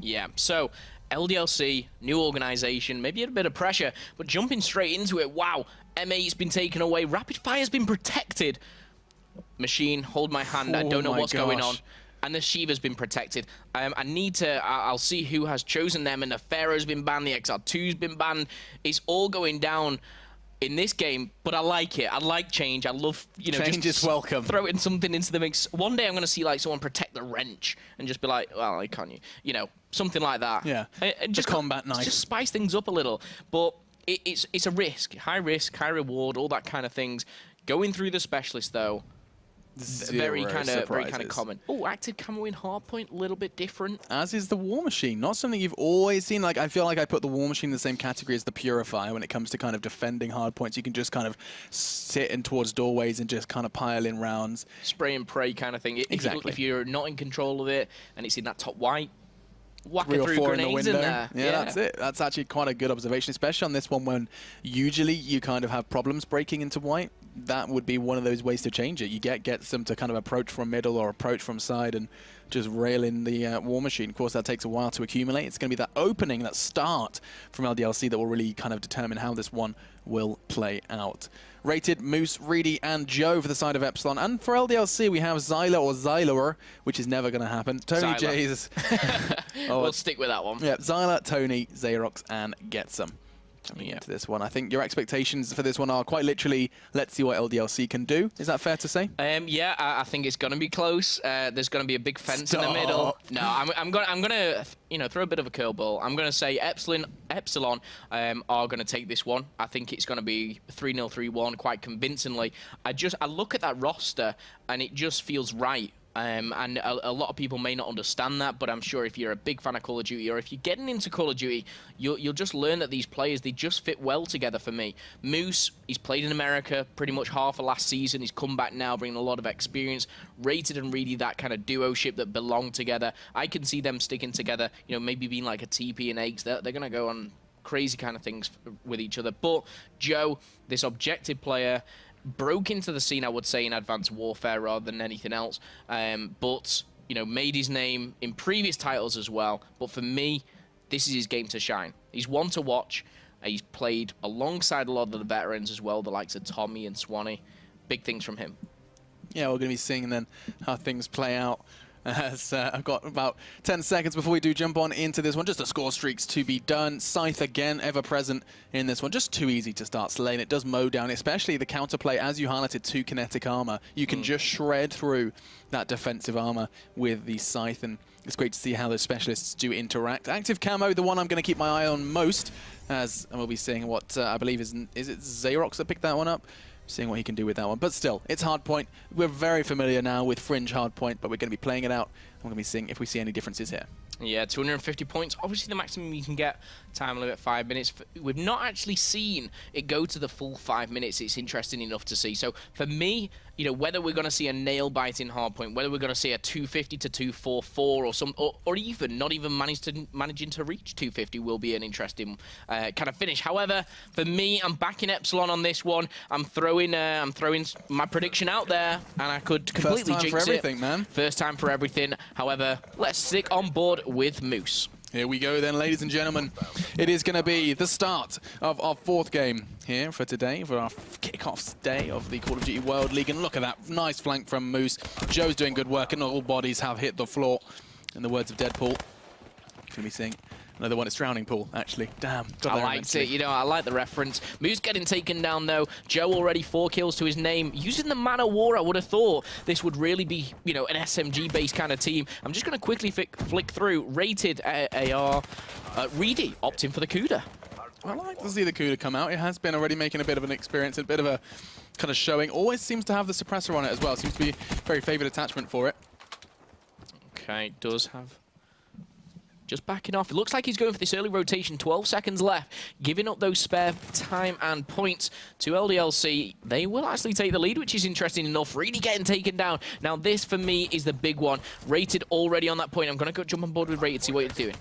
Yeah, so LDLC, new organization, maybe a bit of pressure, but jumping straight into it, wow, M8's been taken away, Rapid Fire's been protected. Machine, hold my hand, I don't know what's going on. And the Shiva's been protected. I need to, I'll see who has chosen them, and the Pharaoh's been banned, the XR2's been banned. It's all going down in this game, but I like it. I like change. I love, you know, change is welcome. Throwing something into the mix. One day I'm going to see like someone protect the wrench and just be like, well, can't you? You know, something like that. Yeah. Just combat knife. Just spice things up a little. But it's a risk, high reward, all that kind of things. Going through the specialist though, very kind of common. Oh, active camo in hardpoint, a little bit different. As is the War Machine, not something you've always seen. Like, I feel like I put the War Machine in the same category as the Purifier when it comes to kind of defending hardpoints. You can just kind of sit in towards doorways and just kind of pile in rounds. Spray and pray kind of thing. Exactly. If you're not in control of it and it's in that top white, whack 3 it or through 4 grenades in the window. there. Yeah, that's it. That's actually quite a good observation, especially on this one when usually you kind of have problems breaking into white. That would be one of those ways to change it. You get some to kind of approach from middle or approach from side and just rail in the War Machine. Of course, that takes a while to accumulate. It's going to be that opening, that start from LDLC that will really kind of determine how this one will play out. Rated, Moose, Reedy, and Joe for the side of Epsilon. And for LDLC, we have ZylewR, which is never going to happen. Tonyja. We'll stick with that one. Yeah, ZylewR, Tony, Zayrox, and Getsom. Coming into this one, I think your expectations for this one are quite literally, let's see what LDLC can do. Is that fair to say? Yeah, I think it's going to be close. There's going to be a big fence in the middle. No, I'm going to, you know, throw a bit of a curveball. I'm going to say Epsilon are going to take this one. I think it's going to be 3-0, 3-1 quite convincingly. I look at that roster and it just feels right. And a lot of people may not understand that, but I'm sure if you're a big fan of Call of Duty, or if you're getting into Call of Duty, you'll just learn that these players, they just fit well together for me. Moose, he's played in America pretty much half of last season. He's come back now, bringing a lot of experience. Rated and Reedy, that kind of duo-ship that belong together. I can see them sticking together, you know, maybe being like a TP and Eggs. They're going to go on crazy kind of things with each other. But Joe, this objective player, broke into the scene, I would say, in Advanced Warfare rather than anything else. But, you know, made his name in previous titles as well. But for me, this is his game to shine. He's one to watch. He's played alongside a lot of the veterans as well, the likes of Tommy and Swanee. Big things from him. Yeah, we're going to be seeing then how things play out. As I've got about 10 seconds before we do jump on into this one. Just the score streaks to be done. Scythe again, ever present in this one. Just too easy to start slaying. It does mow down, especially the counterplay, as you highlighted, to kinetic armor. You can just shred through that defensive armor with the Scythe, and it's great to see how those specialists do interact. Active camo, the one I'm going to keep my eye on most, as we'll be seeing what I believe is it Zayrox that picked that one up? Seeing what he can do with that one. But still, it's hardpoint. We're very familiar now with Fringe hardpoint, but we're going to be playing it out. And we're going to be seeing if we see any differences here. Yeah, 250 points. Obviously, the maximum you can get, time limit 5 minutes. We've not actually seen it go to the full 5 minutes. It's interesting enough to see. So for me, you know, whether we're going to see a nail bite in hardpoint, whether we're going to see a 250 to 244 or some, or even not even managing to reach 250 will be an interesting kind of finish. However, for me, I'm backing Epsilon on this one. I'm throwing my prediction out there, and I could completely jinx it. First time for everything, man. First time for everything. However, let's stick on board with Moose. Here we go then, ladies and gentlemen. It is going to be the start of our 4th game here for today, for our kickoff day of the Call of Duty World League. And look at that nice flank from Moose. Joe's doing good work, and all bodies have hit the floor. In the words of Deadpool, you're going to be seeing another one. It's Drowning Pool, actually. Damn. I liked it. You know, I like the reference. Moose getting taken down, though. Joe already 4 kills to his name. Using the Man of War, I would have thought this would really be, you know, an SMG-based kind of team. I'm just going to quickly flick through. Rated AR. Reedy opting for the Cuda. I like to see the Cuda come out. It has been already making a bit of an experience, a bit of a kind of showing. Always seems to have the suppressor on it as well. Seems to be a very favoured attachment for it. Okay, does have... Just backing off. It looks like he's going for this early rotation. 12 seconds left. Giving up those spare time and points to LDLC. They will actually take the lead, which is interesting enough. Really getting taken down. Now, this, for me, is the big one. Rated already on that point. I'm going to go jump on board with Rated, see what you're doing.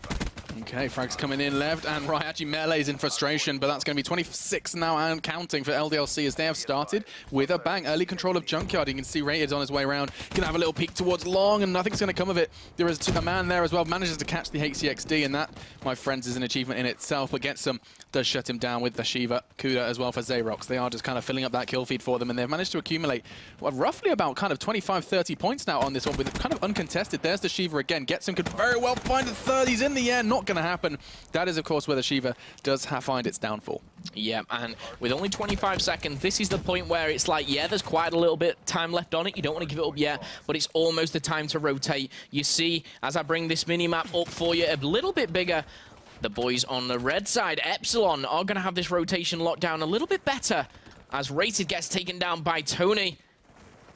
Okay, frags coming in left and right. Actually, Melee's in frustration, but that's going to be 26 now and counting for LDLC as they have started with a bang. Early control of Junkyard. You can see Rated's on his way around. Going to have a little peek towards Long, and nothing's going to come of it. There is a man there as well. Manages to catch the HCXD, and that, my friends, is an achievement in itself. But Getsom does shut him down with the Shiva. Kuda as well for Zayrox. They are just kind of filling up that kill feed for them, and they've managed to accumulate roughly about kind of 25-30 points now on this one with kind of uncontested. There's the Shiva again. Getsom could very well find the 30s in the air. Not going to happen. That is, of course, where the Shiva does find its downfall. Yeah, and with only 25 seconds, this is the point where it's like, yeah, there's quite a little bit time left on it. You don't want to give it up yet, but it's almost the time to rotate. You see, as I bring this mini-map up for you, a little bit bigger, the boys on the red side, Epsilon, are going to have this rotation locked down a little bit better as Rated gets taken down by Tony.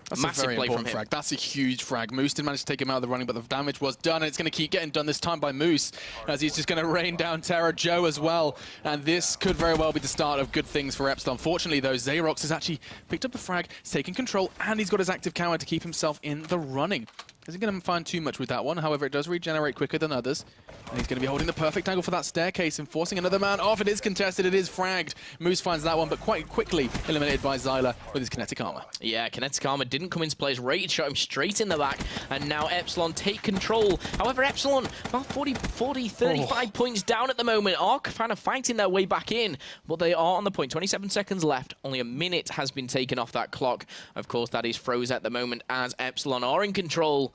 That's Massive a very play important from him. frag. That's a huge frag. Moose did manage to take him out of the running, but the damage was done, and it's going to keep getting done this time by Moose, as he's just going to rain down terror. Joe as well, and this could very well be the start of good things for Epsilon. Fortunately, though, Zayrox has actually picked up the frag, he's taking control, and he's got his active counter to keep himself in the running. Isn't going to find too much with that one. However, it does regenerate quicker than others. And he's going to be holding the perfect angle for that staircase and forcing another man off. It is contested. It is fragged. Moose finds that one, but quite quickly eliminated by ZylewR with his kinetic armor. Yeah, kinetic armor didn't come into play. Rated shot him straight in the back, and now Epsilon take control. However, Epsilon, about 35 points down at the moment, are kind of fighting their way back in, but they are on the point. 27 seconds left. Only a minute has been taken off that clock. Of course, that is froze at the moment as Epsilon are in control.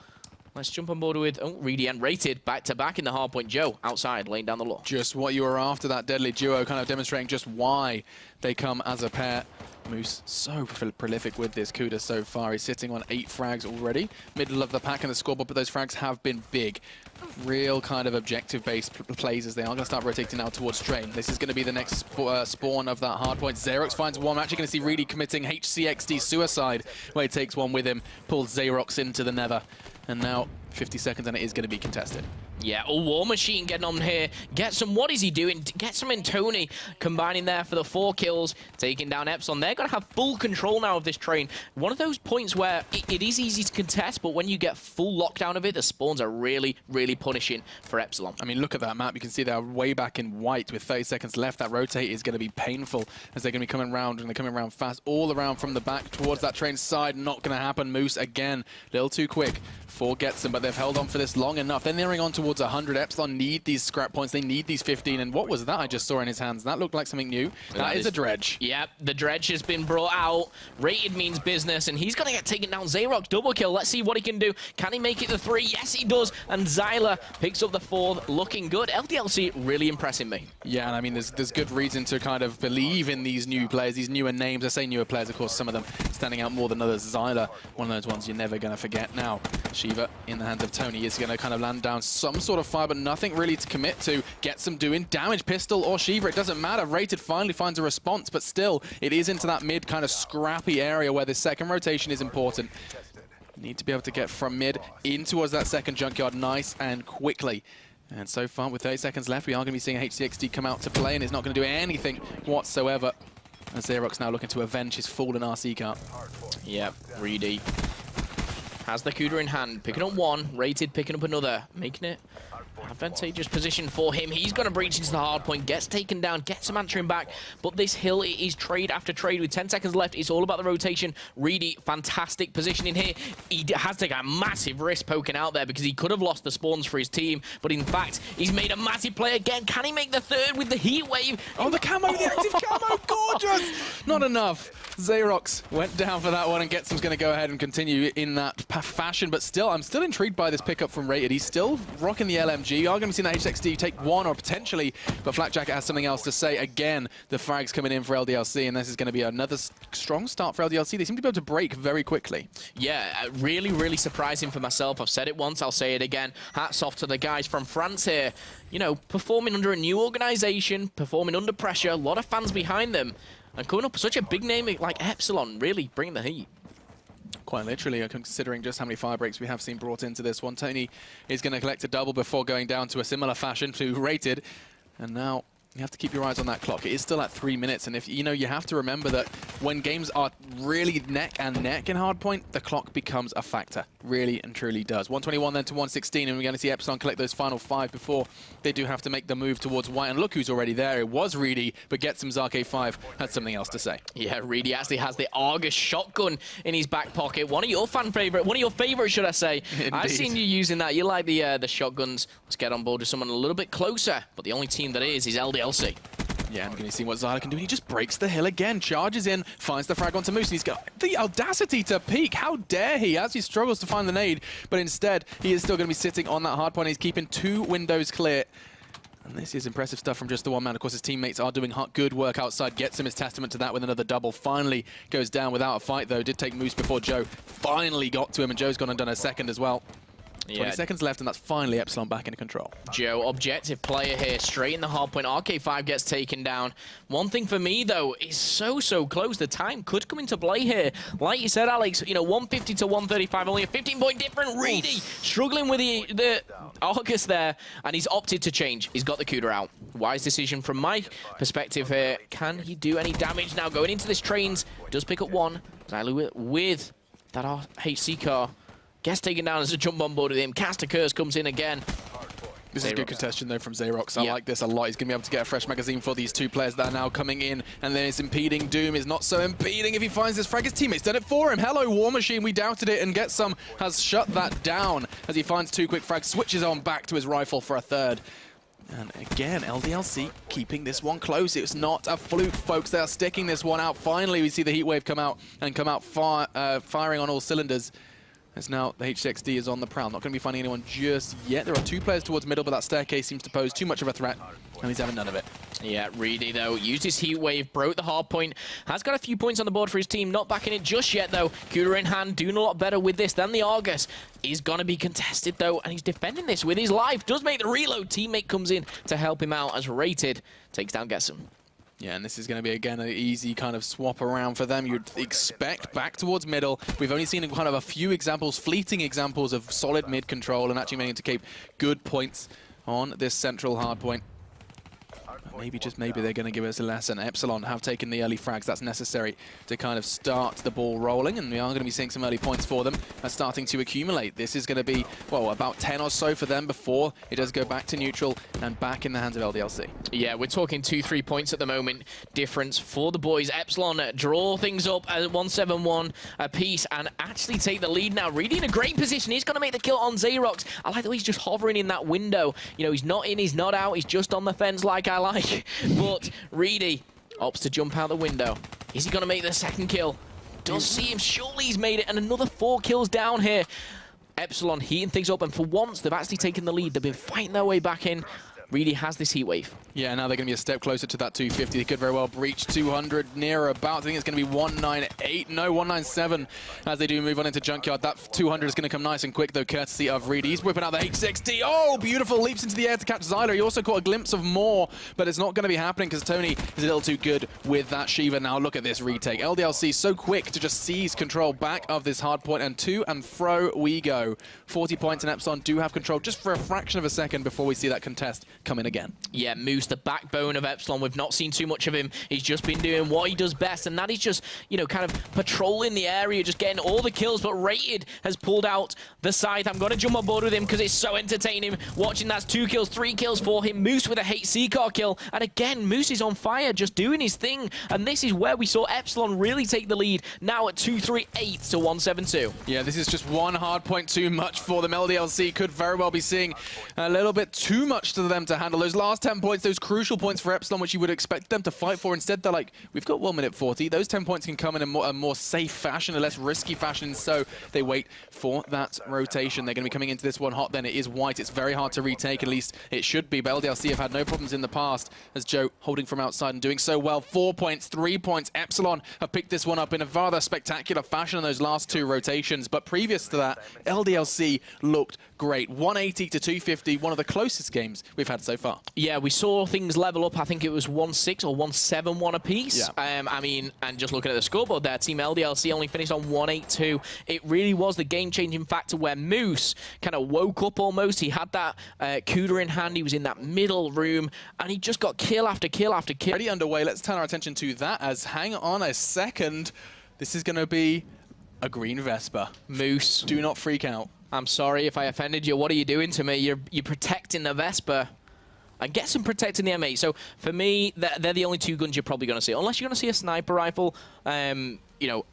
Let's jump on board with Reedy and Rated back-to-back in the hardpoint. Joe outside, laying down the law. Just what you were after, that deadly duo, kind of demonstrating just why they come as a pair. Moose so prolific with this Kuda so far. He's sitting on 8 frags already. Middle of the pack in the scoreboard, but those frags have been big. Real kind of objective-based plays as they are going to start rotating now towards Strain. This is going to be the next spawn of that hardpoint. Zayrox finds one. We're actually going to see Reedy committing HCXD suicide, where he takes one with him, pulls Zayrox into the nether. And now 50 seconds, and it is going to be contested. Yeah, War Machine getting on here. Getsom, what is he doing? Getsom and Tony combining there for the 4 kills, taking down Epsilon. They're going to have full control now of this train. One of those points where it is easy to contest, but when you get full lockdown of it, the spawns are really, really punishing for Epsilon. I mean, look at that map. You can see they're way back in white with 30 seconds left. That rotate is going to be painful as they're going to be coming around, and they're coming around fast all around from the back towards that train side. Not going to happen. Moose again, a little too quick for Getsom, but they've held on for this long enough. They're nearing on towards 100. Epsilon need these scrap points. They need these 15. And what was that I just saw in his hands? That looked like something new. That is a dredge. Yep, the dredge has been brought out. Rated means business, and he's going to get taken down. Zayrox double kill. Let's see what he can do. Can he make it the 3? Yes, he does. And ZylewR picks up the 4th. Looking good. LDLC really impressing me. Yeah, and I mean, there's good reason to kind of believe in these new players, these newer names. I say newer players, of course, some of them standing out more than others. ZylewR, one of those ones you're never going to forget. Now, Shiva in the hands of Tony is going to kind of land down some sort of fire, but nothing really to commit to. Getsom doing damage, pistol or Shiva, it doesn't matter. Rated finally finds a response, but still, it is into that mid kind of scrappy area where the second rotation is important. Need to be able to get from mid in towards that second junkyard nice and quickly. And so far, with 30 seconds left, we are going to be seeing HCXD come out to play, and it's not going to do anything whatsoever. And Zayrox now looking to avenge his fallen RC car. Yep, Reedy has the Kuda in hand, picking up one, Rated picking up another, making it advantageous position for him. He's going to breach into the hard point, gets taken down, gets some answering back, but this hill is trade after trade with 10 seconds left. It's all about the rotation. Reedy, fantastic positioning here. He has taken a massive risk poking out there because he could have lost the spawns for his team, but in fact, he's made a massive play again. Can he make the 3rd with the heat wave? Oh, the camo, the active camo, gorgeous! Not enough. Zayrox went down for that one, and Getsom's going to go ahead and continue in that fashion, but still, I'm still intrigued by this pickup from Rated. He's still rocking the LMG. You are going to see that HXD take one or potentially, but Flak Jacket has something else to say. Again, the frags coming in for LDLC, and this is going to be another strong start for LDLC. They seem to be able to break very quickly. Yeah, really, really surprising for myself. I've said it once, I'll say it again. Hats off to the guys from France here. You know, performing under a new organization, performing under pressure, a lot of fans behind them, and coming up with such a big name like Epsilon, really bringing the heat. Quite literally, considering just how many fire breaks we have seen brought into this one. Tony is going to collect a double before going down to a similar fashion to Rated. And now You have to keep your eyes on that clock. It is still at 3 minutes, and if you know, you have to remember that when games are really neck and neck in hardpoint, the clock becomes a factor. Really and truly does. 121 then to 116, and we're going to see Epsilon collect those final 5 before they do have to make the move towards white. And look who's already there. It was Reedy, but Getsom's RK5 had something else to say. Yeah, Reedy actually has the Argus shotgun in his back pocket. One of your favorites, should I say? Indeed. I've seen you using that. You like the shotguns. Let's get on board with someone a little bit closer. But the only team that is LDLC. Yeah, and we're going to see what ZylewR can do. And he just breaks the hill again, charges in, finds the frag onto Moose, and he's got the audacity to peek. How dare he, as he struggles to find the nade. But instead, he is still going to be sitting on that hard point. He's keeping 2 windows clear. And this is impressive stuff from just the one man. Of course, his teammates are doing good work outside. Getsom is testament to that with another double. Finally goes down without a fight, though. Did take Moose before Joe finally got to him, and Joe's gone and done a second as well. 20 seconds left, and that's finally Epsilon back into control. Joe, objective player here, straight in the hard point. RK5 gets taken down. One thing for me, though, is so close. The time could come into play here. Like you said, Alex, you know, 150 to 135, only a 15-point difference. Reedy struggling with the Argus there, and he's opted to change. He's got the Cuda out. Wise decision from my perspective here. Can he do any damage now? Going into this trains, does pick up one. ZylewR with that HC car. Gets taken down as a jump on board with him. Caster Curse comes in again. This is a good contestation, though, from Zayrox. I like this a lot. He's going to be able to get a fresh magazine for these 2 players that are now coming in. And then it's impeding. Doom is not so impeding if he finds this frag. His teammate's done it for him. Hello, War Machine. We doubted it. And Getsom has shut that down as he finds 2 quick frags. Switches on back to his rifle for a 3rd. And again, LDLC keeping this one close. It's not a fluke, folks. They are sticking this one out. Finally, we see the heatwave come out firing on all cylinders. As now the HXD is on the prowl. Not going to be finding anyone just yet. There are 2 players towards middle, but that staircase seems to pose too much of a threat, and he's having none of it. Yeah, Reedy, though, used his heat wave, broke the hard point, has got a few points on the board for his team, not backing it just yet, though. Cuda in hand, doing a lot better with this than the Argus. He's going to be contested, though, and he's defending this with his life. Does make the reload. Teammate comes in to help him out as Rated takes down Getsom. Yeah, and this is going to be, again, an easy kind of swap around for them. You'd expect back towards middle. We've only seen kind of a few examples, fleeting examples of solid mid control and actually managing to keep good points on this central hard point. Maybe, just maybe, they're going to give us a lesson. Epsilon have taken the early frags. That's necessary to kind of start the ball rolling, and we are going to be seeing some early points for them. That's starting to accumulate. This is going to be, well, about 10 or so for them before it does go back to neutral and back in the hands of LDLC. Yeah, we're talking 2-3 points at the moment difference for the boys. Epsilon draw things up at 171 apiece and actually take the lead now. Reedy in a great position. He's going to make the kill on Zayrox. I like the way he's just hovering in that window. You know, he's not in, he's not out. He's just on the fence like I like. But Reedy opts to jump out the window. Is he going to make the 2nd kill? Does see him. Surely he's made it. And another 4 kills down here. Epsilon heating things up. And for once, they've actually taken the lead. They've been fighting their way back in. Reedy has this heat wave. Yeah, now they're going to be a step closer to that 250. They could very well breach 200 near about. I think it's going to be 198. No, 197 as they do move on into Junkyard. That 200 is going to come nice and quick, though, courtesy of Reedy. He's whipping out the H60. Oh, beautiful. Leaps into the air to catch ZylewR. He also caught a glimpse of more, but it's not going to be happening because Tony is a little too good with that Shiva. Now, look at this retake. LDLC so quick to just seize control back of this hard point, and to and fro we go. 40 points, and Epsilon do have control just for a fraction of a second before we see that contest come in again. Yeah, Moose, the backbone of Epsilon. We've not seen too much of him. He's just been doing what he does best, and that is just, you know, kind of patrolling the area, just getting all the kills. But Rated has pulled out the scythe. I'm going to jump on board with him because it's so entertaining watching. That's 2 kills, 3 kills for him. Moose with a HC car kill. And again, Moose is on fire, just doing his thing. And this is where we saw Epsilon really take the lead, now at 238 to 172. Yeah, this is just one hard point too much for them. LDLC could very well be seeing a little bit too much to them to handle. Those last 10 points, those crucial points for Epsilon, which you would expect them to fight for. Instead, they're like, we've got 1 minute 40. Those 10 points can come in a more safe fashion, a less risky fashion. So they wait for that rotation. They're going to be coming into this one hot then. It is white. It's very hard to retake, at least it should be. But LDLC have had no problems in the past, as Joe holding from outside and doing so well. 4 points, 3 points. Epsilon have picked this one up in a rather spectacular fashion in those last 2 rotations. But previous to that, LDLC looked great. 180 to 250, one of the closest games we've had so far. Yeah, we saw things level up. I think it was 1-6 or 1-7-1 apiece. Yeah. I mean, and just looking at the scoreboard there, Team LDLC only finished on 1-8-2. It really was the game-changing factor where Moose kind of woke up almost. He had that Cuda in hand. He was in that middle room, and he just got kill after kill after kill. Already underway. Let's turn our attention to that as, hang on a second, this is going to be a green Vesper. Moose. Do not freak out. I'm sorry if I offended you. What are you doing to me? You're protecting the Vesper. And Getsom protecting the M8. So for me, they're the only two guns you're probably going to see. Unless you're going to see a sniper rifle. You know,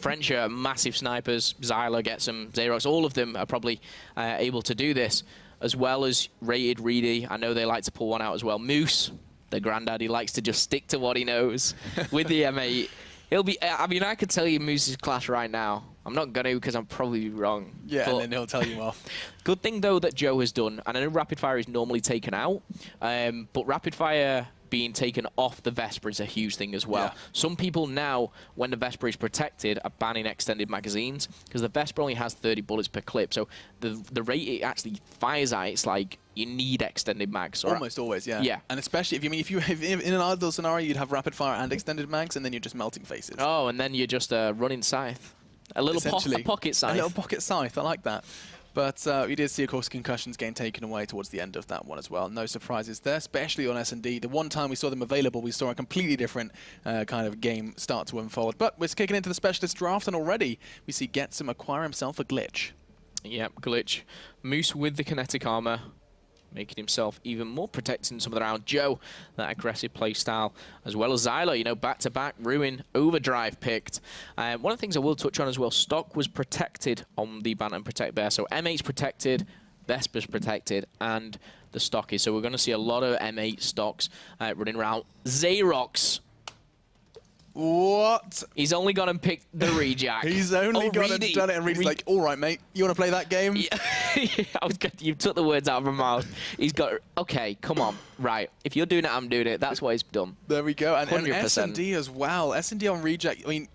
French are massive snipers. ZylewR, Getsom, Zayrox, all of them are probably able to do this. As well as rated Reedy. I know they like to pull one out as well. Moose, the granddaddy, likes to just stick to what he knows with the M8. He'll be, I mean, I could tell you Moose's class right now. I'm not going to because I'm probably wrong. Yeah, but and then he'll tell you off. Good thing, though, that Joe has done, and I know Rapid Fire is normally taken out, but Rapid Fire being taken off the Vesper is a huge thing as well. Yeah. Some people now, when the Vesper is protected, are banning extended magazines because the Vesper only has 30 bullets per clip. So the rate it actually fires at, it's like you need extended mags. Almost always, yeah. Yeah. And especially if in an ideal scenario, you'd have rapid fire and extended mags, and then you're just melting faces. Oh, and then you're just running scythe. A little pocket scythe. A little pocket scythe, I like that. But we did see, of course, concussions getting taken away towards the end of that one as well. No surprises there, especially on S&D. The one time we saw them available, we saw a completely different kind of game start to unfold. But we're kicking into the specialist draft, and already we see Getsom acquire himself a glitch. Yep, glitch. Moose with the kinetic armor, making himself even more protected in some of the round. Joe, that aggressive play style, as well as ZylewR, you know, back-to-back, Ruin, Overdrive picked. One of the things I will touch on as well, stock was protected on the Bantam Protect Bear. So M8's protected, Vesper's protected, and the stock is. So we're going to see a lot of M8 stocks running around. Zayrox. What? He's only gone and picked the rejack. He's only gone and done it, and Reedy's like, all right, mate, you want to play that game? Yeah. You took the words out of my mouth. He's got, okay, come on. Right, if you're doing it, I'm doing it. That's what he's done. There we go. And 100%. S&D as well. S&D on rejack, I mean,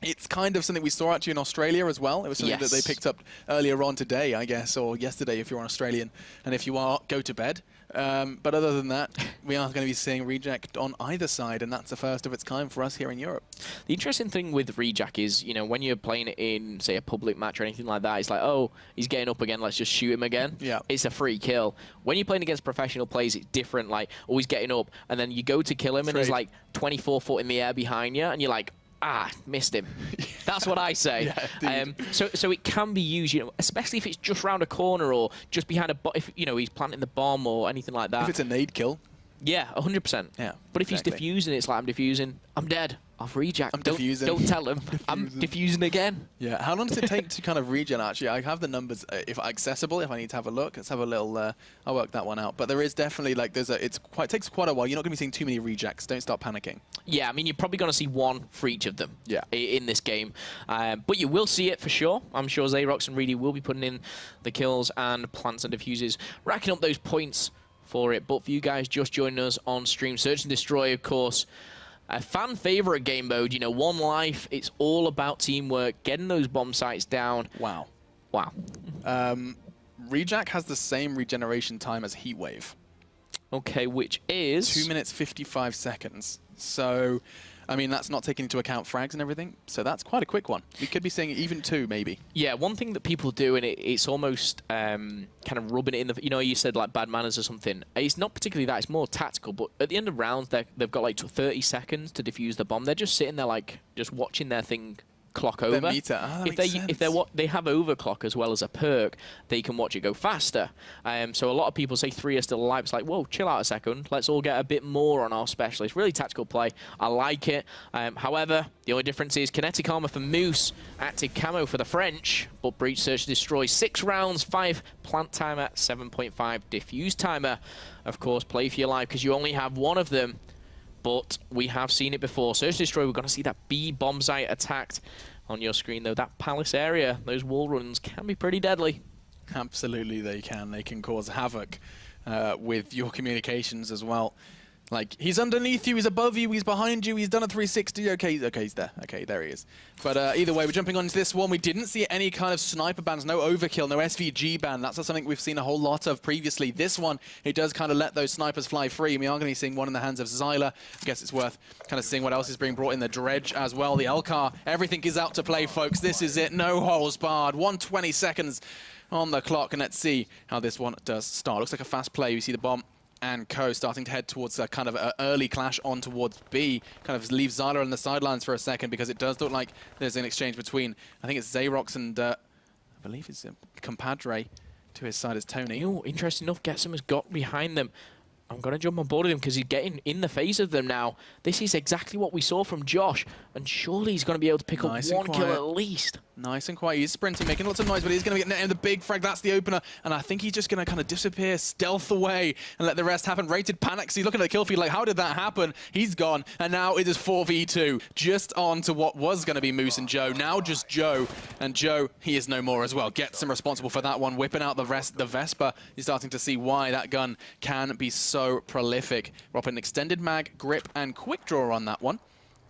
it's kind of something we saw actually in Australia as well. It was something that they picked up earlier on today, I guess, or yesterday if you're an Australian. And if you are, go to bed. But other than that, we are going to be seeing rejack on either side, and that's the first of its kind for us here in Europe. The interesting thing with rejack is, you know, when you're playing it in, say, a public match or anything like that, it's like, oh, he's getting up again, let's just shoot him again. Yeah. It's a free kill. When you're playing against professional players, it's different, like, oh, he's getting up, and then you go to kill him, and he's like 24 foot in the air behind you, and you're like, ah, missed him. That's what I say. Yeah, so it can be used, you know, especially if it's just round a corner or just behind a, if you know he's planting the bomb or anything like that. If it's a nade kill. Yeah, 100%. Yeah. But if he's defusing, it's like I'm defusing. I'm dead. Off rejack. I'm defusing. Don't tell him. I'm defusing again. Yeah. How long does it take to kind of regen? Actually, I have the numbers if accessible. If I need to have a look, let's have a little. I'll work that one out. But there is definitely like it takes quite a while. You're not going to be seeing too many rejects. Don't start panicking. Yeah, I mean you're probably going to see one for each of them. Yeah. In this game, but you will see it for sure. I'm sure Zayrox and Reedy will be putting in the kills and plants and defuses, racking up those points for it. But for you guys just joining us on stream, Search and Destroy, of course. A fan favorite game mode, you know, one life. It's all about teamwork, getting those bomb sites down. Wow. Wow. Rejack has the same regeneration time as Heatwave. Okay, which is 2 minutes 55 seconds. So, I mean, that's not taking into account frags and everything. So that's quite a quick one. We could be seeing even 2, maybe. Yeah, one thing that people do, and it's almost kind of rubbing it in the, you know, you said like bad manners or something. It's not particularly that. It's more tactical. But at the end of rounds, they've got like 30 seconds to defuse the bomb. They're just sitting there like just watching their thing clock over. Their meter. Oh, that makes sense. If they have overclock as well as a perk, they can watch it go faster. So a lot of people say 3 are still alive. It's like, whoa, chill out a second. Let's all get a bit more on our specialist. Really tactical play. I like it. However, the only difference is kinetic armor for Moose, active camo for the French, but breach, search, destroy. 6 rounds, 5 plant timer, 7.5 diffuse timer. Of course, play for your life because you only have one of them. But we have seen it before. Search Destroy, we're going to see that B bomb site attacked on your screen, though. That palace area, those wall runs can be pretty deadly. Absolutely, they can. They can cause havoc with your communications as well. Like, he's underneath you, he's above you, he's behind you, he's done a 360. Okay, he's there. Okay, there he is. But either way, we're jumping on to this one. We didn't see any kind of sniper bans, no overkill, no SVG ban. That's not something we've seen a whole lot of previously. This one, it does kind of let those snipers fly free. And we are going to be seeing one in the hands of ZylewR. I guess it's worth kind of seeing what else is being brought in. The Dredge as well, the Elcar. Everything is out to play, folks. This is it. No holes barred. 120 seconds on the clock. And let's see how this one does start. Looks like a fast play. We see the bomb and Co starting to head towards a kind of an early clash on towards B. Kind of leave ZylewR on the sidelines for a second because it does look like there's an exchange between, I think it's Zayrox and I believe it's compadre to his side is Tony. Oh, interesting enough, Getsom has got behind them. I'm going to jump on board with him because he's getting in the face of them now. This is exactly what we saw from Josh, and surely he's going to be able to pick up one kill at least. Nice and quiet. He's sprinting, making lots of noise, but he's going to get in the big frag. That's the opener, and I think he's just going to kind of disappear, stealth away, and let the rest happen. Rated panics. He's looking at the kill feed like, how did that happen? He's gone, and now it is 4v2, just on to what was going to be Moose and Joe. Now just Joe, and Joe, he is no more as well. Getsom responsible for that one, whipping out the rest. The Vesper, you're starting to see why that gun can be so prolific. We're up an extended mag, grip, and quick draw on that one,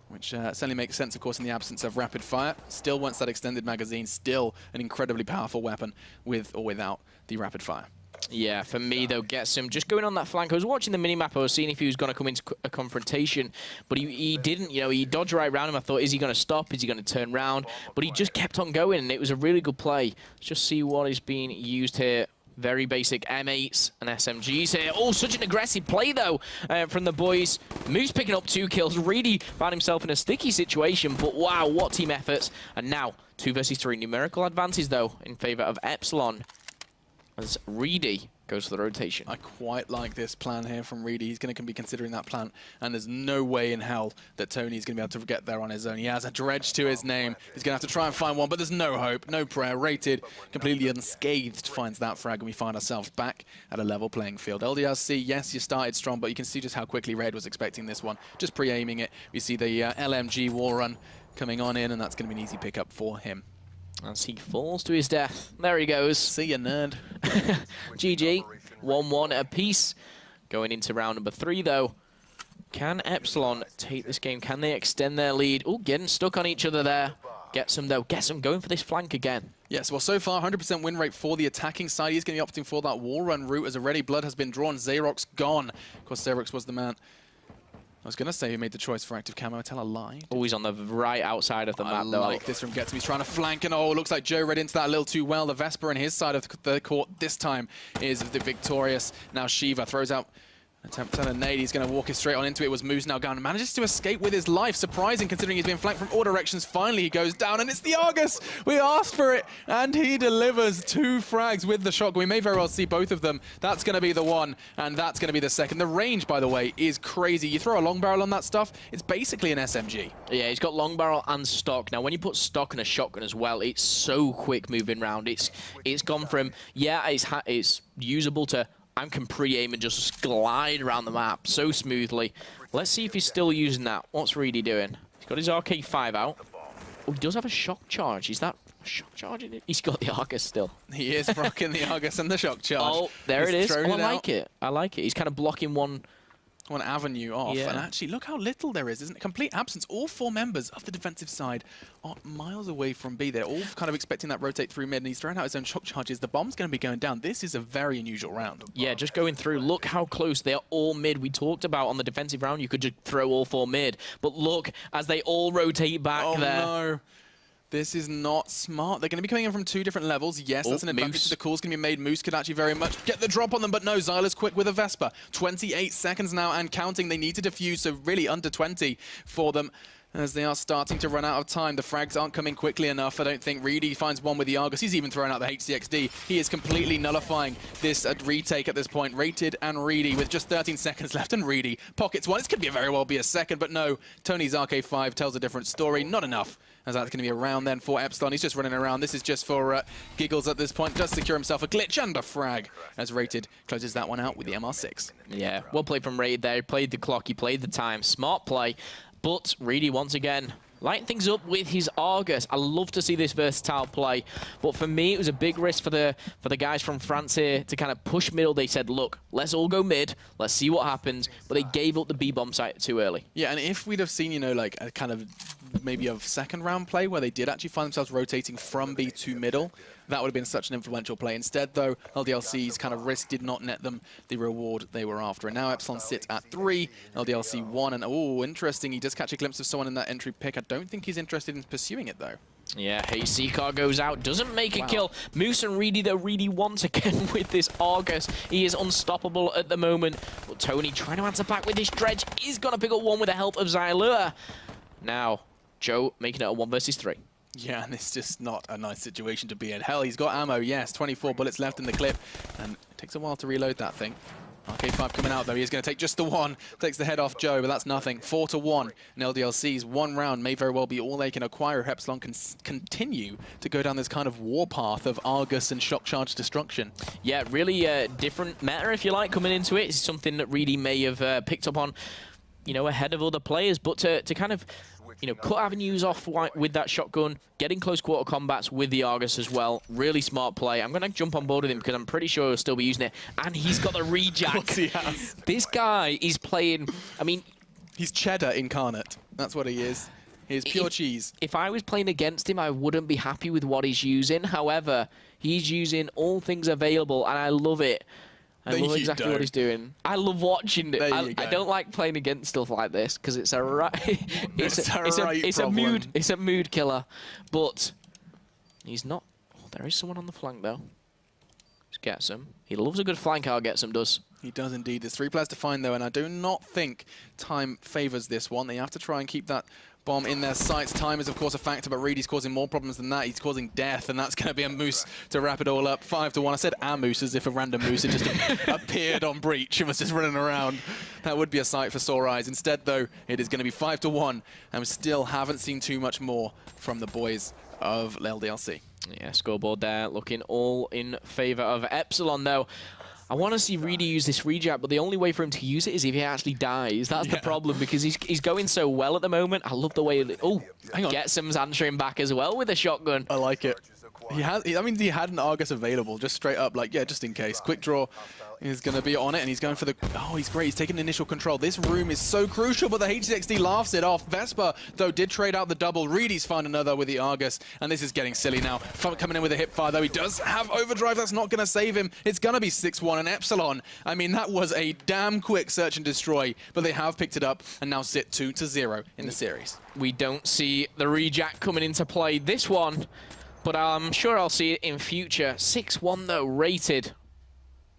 which certainly makes sense, of course, in the absence of rapid fire. Still wants that extended magazine, still an incredibly powerful weapon with or without the rapid fire. Yeah, for me, though, Getsom just going on that flank. I was watching the minimap. I was seeing if he was going to come into a confrontation, but he didn't. You know, he dodged right around him. I thought, is he going to stop? Is he going to turn around? But he just kept on going, and it was a really good play. Let's just see what is being used here. Very basic M8s and SMGs here. Oh, such an aggressive play, though, from the boys. Moose picking up 2 kills. Reedy found himself in a sticky situation, but wow, what team efforts. And now, 2 versus 3 numerical advances, though, in favor of Epsilon, as Reedy goes for the rotation. I quite like this plan here from Reedy. He's going to be considering that plan, and there's no way in hell that Tony's going to be able to get there on his own. He has a Dredge to his name. He's going to have to try and find one, but there's no hope, no prayer. Rated, completely unscathed, finds that frag, and we find ourselves back at a level playing field. LDLC, yes, you started strong, but you can see just how quickly Red was expecting this one. Just pre-aiming it. We see the LMG war run coming on in, and that's going to be an easy pickup for him. As he falls to his death. There he goes. See ya, nerd. GG. 1-1 apiece. Going into round number 3, though. Can Epsilon take this game? Can they extend their lead? Oh, getting stuck on each other there. Getsom, though. Getsom going for this flank again. Yes, well, so far, 100% win rate for the attacking side. He's going to be opting for that wall run route as already blood has been drawn. Zayrox gone. Of course, Zayrox was the man. I was going to say he made the choice for active camo. I tell a lie. Always on the right outside of the map, though. I like this from Getsom. He's trying to flank, and oh, looks like Joe read into that a little too well. The Vesper on his side of the court this time is the victorious. Now Shiva throws out attempt at a nade. He's going to walk it straight on into it. It was Moose now down. Manages to escape with his life. Surprising considering he's been flanked from all directions. Finally, he goes down, and it's the Argus. We asked for it, and he delivers 2 frags with the shotgun. We may very well see both of them. That's going to be the one, and that's going to be the second. The range, by the way, is crazy. You throw a long barrel on that stuff, it's basically an SMG. Yeah, he's got long barrel and stock. Now, when you put stock and a shotgun as well, it's so quick moving around. It's gone from, yeah, it's usable to I can pre-aim and just glide around the map so smoothly. Let's see if he's still using that. What's Reedy doing? He's got his RK5 out. Oh, he does have a shock charge. Is that a shock charge in it? He's got the Argus still. He is rocking the Argus and the shock charge. Oh, there it is. Oh, I like it. I like it. He's kind of blocking one avenue off, yeah. And actually look how little there is, isn't it? Complete absence. All 4 members of the defensive side are miles away from B. They're all kind of expecting that rotate through mid, and he's throwing out his own shock charges. The bomb's going to be going down. This is a very unusual round. Yeah, just going through. Look how close they are all mid. We talked about on the defensive round, you could just throw all 4 mid, but look as they all rotate back there. Oh no. This is not smart. They're going to be coming in from 2 different levels. Yes, that's an advantage. Moose. The call's going to be made. Moose could actually very much get the drop on them, but no, ZylewR's quick with a Vesper. 28 seconds now and counting. They need to defuse, so really under 20 for them as they are starting to run out of time. The frags aren't coming quickly enough. I don't think Reedy finds one with the Argus. He's even throwing out the HCXD. He is completely nullifying this retake at this point. Rated and Reedy with just 13 seconds left, and Reedy pockets one. This could be very well be a second, but no. Tony's RK5 tells a different story. Not enough, as that's going to be a round then for Epsilon. He's just running around. This is just for giggles at this point. Does secure himself a glitch and a frag, as Rated closes that one out with the MR6. Yeah, well played from Rated there. He played the clock, he played the time. Smart play. But Reedy, once again, lighting things up with his Argus. I love to see this versatile play, but for me, it was a big risk for the guys from France here to kind of push middle. They said, look, let's all go mid, let's see what happens, but they gave up the B-bomb site too early. Yeah, and if we'd have seen, you know, like a kind of maybe a second round play where they did actually find themselves rotating from B to middle, that would have been such an influential play. Instead, though, LDLC's kind of risk did not net them the reward they were after. And now Epsilon sit at 3, LDLC 1, and oh, interesting, he does catch a glimpse of someone in that entry pick. I don't think he's interested in pursuing it, though. Yeah, hey, Seacar goes out, doesn't make a kill. Moose and Reedy, though, Reedy once again with this Argus. He is unstoppable at the moment. But Tony trying to answer back with this dredge. He's going to pick up one with the help of ZylewR. Now, Joe making it a 1 versus 3. Yeah, and it's just not a nice situation to be in. Hell, he's got ammo, yes, 24 bullets left in the clip, and it takes a while to reload that thing. RK5 coming out, though. He's going to take just the one. Takes the head off Joe, but that's nothing. 4-1. And LDLC's 1 round may very well be all they can acquire if Epsilon can continue to go down this kind of warpath of Argus and shock charge destruction. Yeah, really different meta, if you like, coming into it. It's something that Reedy may have picked up on, you know, ahead of other players, but to kind of, you know, cut avenues off with that shotgun, getting close quarter combats with the Argus as well. Really smart play. I'm going to jump on board with him because I'm pretty sure he'll still be using it. And he's got the rejack. He has. This guy is playing, I mean... He's cheddar incarnate. That's what he is. He's pure cheese. If I was playing against him, I wouldn't be happy with what he's using. However, he's using all things available, and I love it. I love exactly what he's doing. I love watching it. I don't like playing against stuff like this because it's a it's a mood killer. But he's not. Oh, there is someone on the flank though. Just Getsom. He loves a good flank. Our Getsom does. He does indeed. There's 3 players to find though, and I do not think time favors this one. They have to try and keep that bomb in their sights. Time is, of course, a factor, but Reedy's causing more problems than that. He's causing death, and that's going to be a Moose to wrap it all up. 5-1. I said a Moose as if a random Moose had just appeared on breach and was just running around. That would be a sight for sore eyes. Instead, though, it is going to be 5-1, and we still haven't seen too much more from the boys of LDLC. Yeah, scoreboard there looking all in favor of Epsilon, though. I want to see Reedy use this rejab, but the only way for him to use it is if he actually dies. That's the problem, because he's going so well at the moment. I love the way... Oh, hang on. Getsom's answering back as well with a shotgun. I like it. He had an Argus available, just straight up, like, yeah, just in case. Quick draw is going to be on it, and he's going for the... Oh, he's great. He's taking initial control. This room is so crucial, but the HCXD laughs it off. Vespa, though, did trade out the double. Reedy's found another with the Argus, and this is getting silly now. Coming in with a hip fire, though. He does have overdrive. That's not going to save him. It's going to be 6-1, and Epsilon, I mean, that was a damn quick search and destroy, but they have picked it up and now sit 2-0 in the series. We don't see the rejack coming into play this one, but I'm sure I'll see it in future. 6-1 though, rated.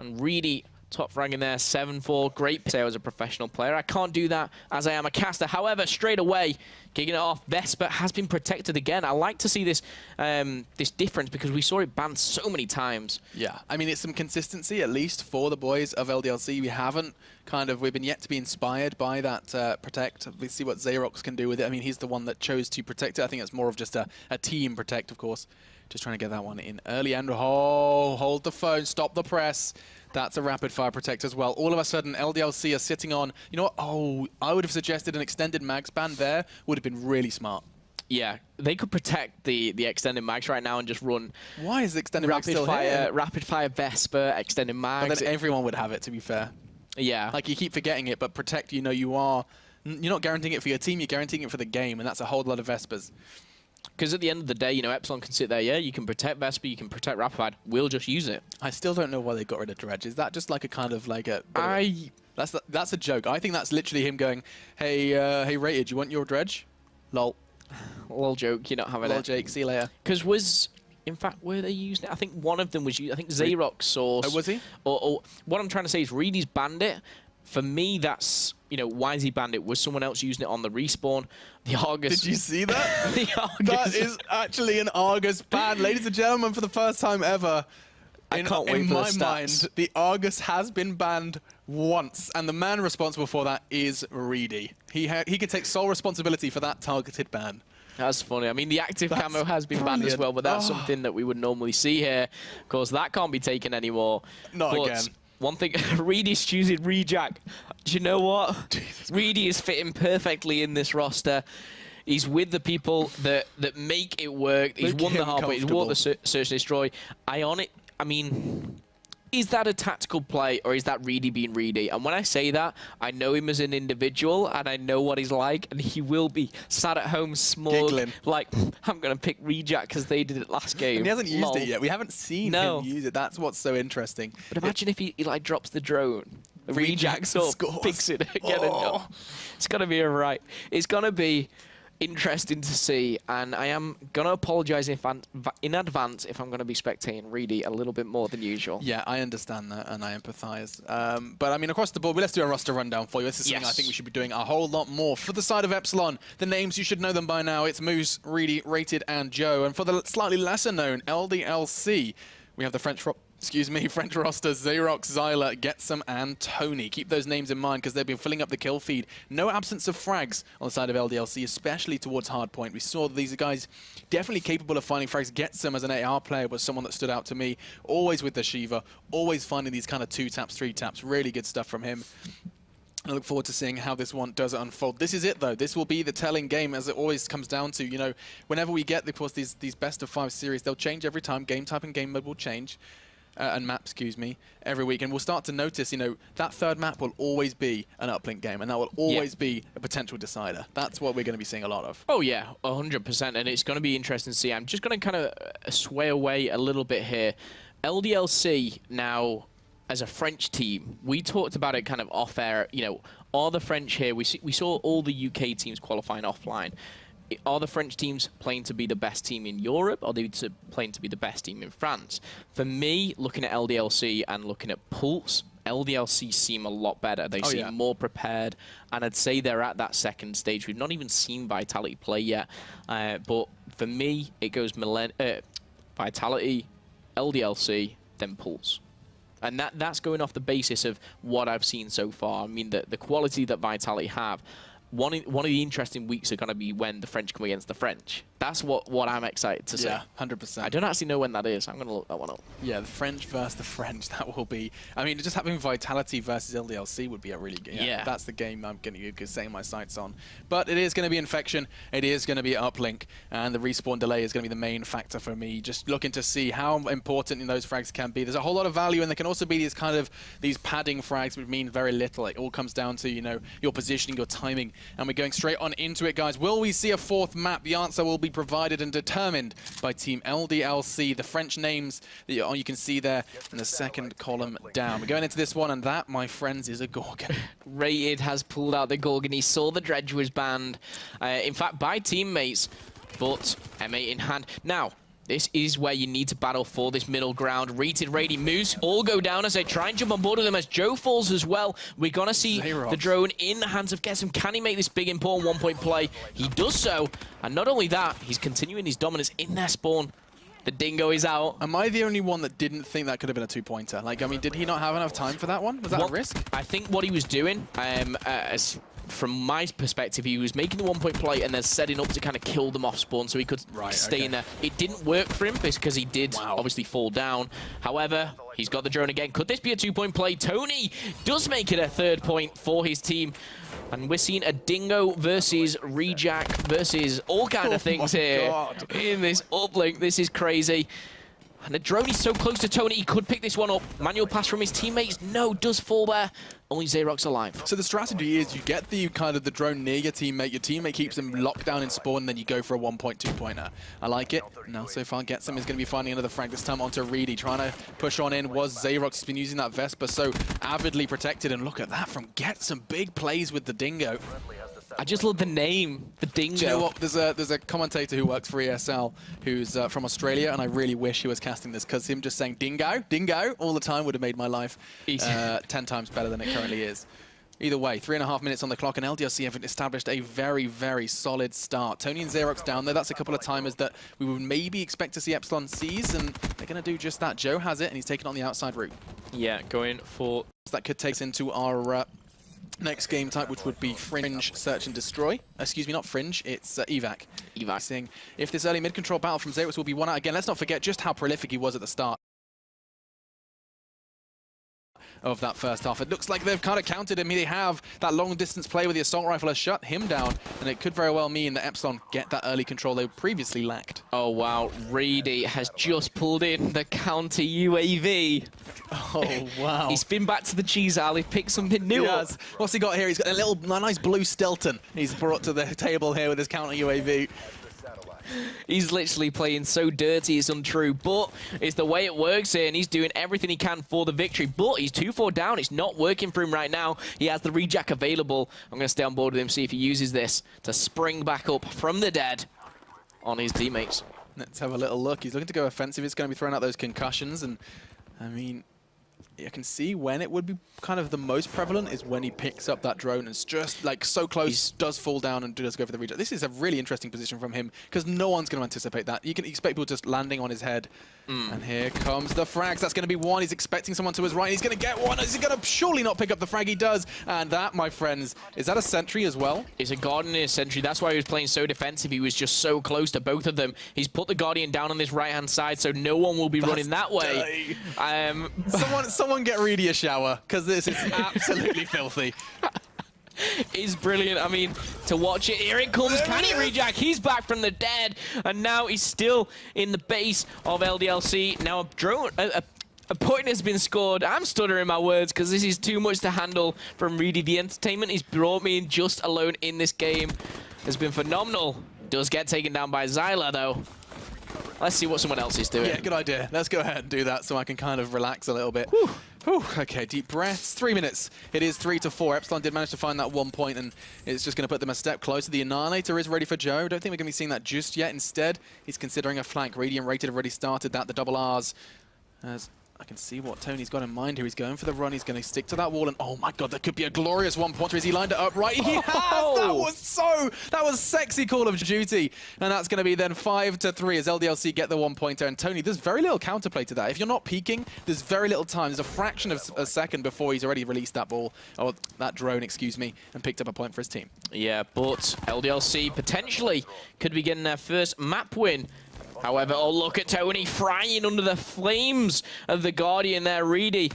And Reedy top fragging there, 7-4. Great play as a professional player. I can't do that as I am a caster. However, straight away, kicking it off, Vespa has been protected again. I like to see this this difference because we saw it banned so many times. Yeah, I mean, it's some consistency, at least for the boys of LDLC. We've been yet to be inspired by that protect. Let's see what Zayrox can do with it. I mean, he's the one that chose to protect it. I think it's more of just a team protect, of course. Just trying to get that one in early. And hold the phone, stop the press. That's a rapid fire protect as well. All of a sudden, LDLC are sitting on, you know what? Oh, I would have suggested an extended mag span there. Would have been really smart. Yeah, they could protect the extended mags right now and just run. Why is the extended mag still here? Rapid fire Vespa, extended mags. But then everyone would have it, to be fair. Yeah. Like, you keep forgetting it, but protect, you know, you're not guaranteeing it for your team, you're guaranteeing it for the game, and that's a whole lot of Vespas. Because at the end of the day, you know, Epsilon can sit there, yeah, you can protect Vespa, you can protect Rapid, we'll just use it. I still don't know why they got rid of Dredge. Is that just like a kind of like a... That's a joke. I think that's literally him going, hey, Rated, you want your Dredge? Lol. Lol joke, you're not having it. Lol Jake, see you later. Because in fact, were they using it? I think one of them was used, I think Zayrox source. Oh, was he? Or what I'm trying to say is Reedy's banned it. For me, that's, you know, why is he banned it? Was someone else using it on the respawn? The Argus... Did you see that? The Argus... That is actually an Argus ban. Ladies and gentlemen, for the first time ever, in my mind, the Argus has been banned once, and the man responsible for that is Reedy. He can take sole responsibility for that targeted ban. That's funny. I mean, the active camo has been banned as well, but that's something that we would normally see here. Of course, that can't be taken anymore. Not again. One thing, Reedy's choosing rejack. Do you know what? Reedy is fitting perfectly in this roster. He's with the people that make it work. He's won the hard, but he's won the search and destroy. I mean, is that a tactical play, or is that Reedy being Reedy? And when I say that, I know him as an individual, and I know what he's like, and he will be sat at home smug, giggling. Like, I'm going to pick Reject because they did it last game. And he hasn't used it yet. We haven't seen him use it. That's what's so interesting. But imagine if he like drops the drone, Rejects up, picks it again, and it's going to be alright. It's going to be interesting to see, and I am going to apologise in advance if I'm going to be spectating Reedy a little bit more than usual. Yeah, I understand that, and I empathise. But, I mean, across the board, let's do a roster rundown for you. This is something I think we should be doing a whole lot more. For the side of Epsilon, the names, you should know them by now. It's Moose, Reedy, Rated, and Joe. And for the slightly lesser known LDLC, we have the French roster, Zayrox, ZylewR, Getsom, and Tony. Keep those names in mind because they've been filling up the kill feed. No absence of frags on the side of LDLC, especially towards hardpoint. We saw these guys definitely capable of finding frags. Getsom as an AR player was someone that stood out to me. Always with the Shiva, always finding these kind of 2 taps, 3 taps. Really good stuff from him. I look forward to seeing how this one does unfold. This is it, though. This will be the telling game, as it always comes down to. You know, whenever we get, of course, these best of 5 series, they'll change every time. Game type and game mode will change. And map, excuse me, every week. And we'll start to notice, you know, that third map will always be an uplink game, and that will always be a potential decider. That's what we're going to be seeing a lot of. Oh, yeah, 100%. And it's going to be interesting to see. I'm just going to kind of sway away a little bit here. LDLC now, as a French team, we talked about it kind of off-air. You know, are the French here? We saw all the UK teams qualifying offline. Are the French teams playing to be the best team in Europe, or are they playing to be the best team in France? For me, looking at LDLC and looking at Pulse, LDLC seem a lot better. They seem more prepared, and I'd say they're at that second stage. We've not even seen Vitality play yet, but for me, it goes Vitality, LDLC, then Pulse. And that's going off the basis of what I've seen so far. I mean, the quality that Vitality have. One of the interesting weeks are going to be when the French come against the French. That's what I'm excited to see. Yeah, 100%. I don't actually know when that is. I'm going to look that one up. Yeah, the French versus the French, that will be... I mean, just having Vitality versus LDLC would be a really good... Yeah, that's the game I'm going to be setting my sights on. But it is going to be Infection. It is going to be Uplink. And the respawn delay is going to be the main factor for me. Just looking to see how important those frags can be. There's a whole lot of value, and there can also be these padding frags, which mean very little. It all comes down to, you know, your positioning, your timing. And we're going straight on into it, guys. Will we see a 4th map? The answer will be provided and determined by Team LDLC. The French names that you can see there in the second column down. We're going into this one, and that, my friends, is a Gorgon. Rated has pulled out the Gorgon. He saw the Dredge was banned, in fact, by teammates, but M8 in hand. Now, this is where you need to battle for this middle ground. Rated, Reedy, Moose all go down as they try and jump on board with them as Joe falls as well. We're going to see the drone in the hands of Getsom. Can he make this big, important 1-point play? He does so. And not only that, he's continuing his dominance in their spawn. The dingo is out. Am I the only one that didn't think that could have been a 2-pointer? Like, I mean, did he not have enough time for that one? Was that a risk? I think what he was doing, from my perspective, he was making the 1-point play and then setting up to kind of kill them off spawn so he could stay in there. It didn't work for him because he did obviously fall down. However, he's got the drone again. Could this be a 2-point play? Tony does make it a 3rd point for his team. And we're seeing a dingo versus Rejack versus all kind of things here in this uplink. This is crazy. And the drone is so close to Tony, he could pick this one up. Manual pass from his teammates. No, does fall there. Only Zayrox alive. So the strategy is you get the drone near your teammate keeps him locked down in spawn, and then you go for a 1-point, 2-pointer. I like it. Now so far Getsom is going to be finding another frag, this time onto Reedy. Trying to push on in was Zayrox. He's been using that Vespa so avidly protected, and look at that from Getsom. Big plays with the dingo. I just love the name, the dingo. Do you know what? There's a commentator who works for ESL who's from Australia, and I really wish he was casting this, because him just saying dingo, dingo all the time would have made my life 10 times better than it currently is. Either way, 3.5 minutes on the clock, and LDLC have established a very, very solid start. Tony and Zayrox down there. That's a couple of timers that we would maybe expect to see Epsilon seize, and they're going to do just that. Joe has it, and he's taking on the outside route. Yeah, going for... That could take us into our... next game type, which would be Fringe, Search and Destroy. Excuse me, not Fringe, it's Evac. Evac. Seeing if this early mid-control battle from Zayrox will be won out again. Let's not forget just how prolific he was at the start. of that first half. It looks like they've kind of counted him. They have that long-distance play with the assault rifle has shut him down, and it could very well mean that Epsilon get that early control they previously lacked. Oh, wow. Reedy has just pulled in the counter UAV. Oh, wow. He's been back to the cheese aisle. He picked something new up. What's he got here? He's got a nice blue Stilton he's brought to the table here with his counter UAV. He's literally playing so dirty, it's untrue, but it's the way it works here, and he's doing everything he can for the victory, but he's 2-4 down. It's not working for him right now. He has the rejack available. I'm going to stay on board with him, see if he uses this to spring back up from the dead on his teammates. Let's have a little look. He's looking to go offensive. He's going to be throwing out those concussions, and I mean, I can see when it would be kind of the most prevalent is when he picks up that drone and it's just like so close, does fall down and does go for the reject. This is a really interesting position from him because no one's going to anticipate that. You can expect people just landing on his head. And here comes the frags. That's going to be one. He's expecting someone to his right. He's going to get one. Is he going to surely not pick up the frag? He does. And that, my friends, is that a sentry as well? It's a Guardian and a sentry. That's why he was playing so defensive. He was just so close to both of them. He's put the Guardian down on this right-hand side, so no one will be running that way. Someone get Reedy a shower, because this is absolutely filthy. Is brilliant. I mean, to watch it. Here it comes. Can he rejack? He's back from the dead, and now he's still in the base of LDLC. Now a drone, a point has been scored. I'm stuttering my words because this is too much to handle from Reedy. The entertainment he's brought me in just alone in this game has been phenomenal. Does get taken down by ZylewR though. Let's see what someone else is doing. Yeah, good idea. Let's go ahead and do that so I can kind of relax a little bit. Whew. Whew. Okay, deep breaths. 3 minutes. It is 3-4. Epsilon did manage to find that 1 point, and it's just going to put them a step closer. The Annihilator is ready for Joe. Don't think we're going to be seeing that just yet. Instead, he's considering a flank. Radiant Rated have already started that. The double R's. As I can see what Tony's got in mind here. He's going for the run. He's going to stick to that wall. And oh my God, that could be a glorious one-pointer. Has he lined it up right? He has! That was sexy Call of Duty. And that's going to be then 5-3 as LDLC get the 1-pointer. And Tony, there's very little counterplay to that. If you're not peeking, there's very little time. There's a fraction of a second before he's already released that ball, or that drone, excuse me, and picked up a point for his team. Yeah, but LDLC potentially could be getting their first map win. However, oh, look at Tony frying under the flames of the Guardian there, Reedy.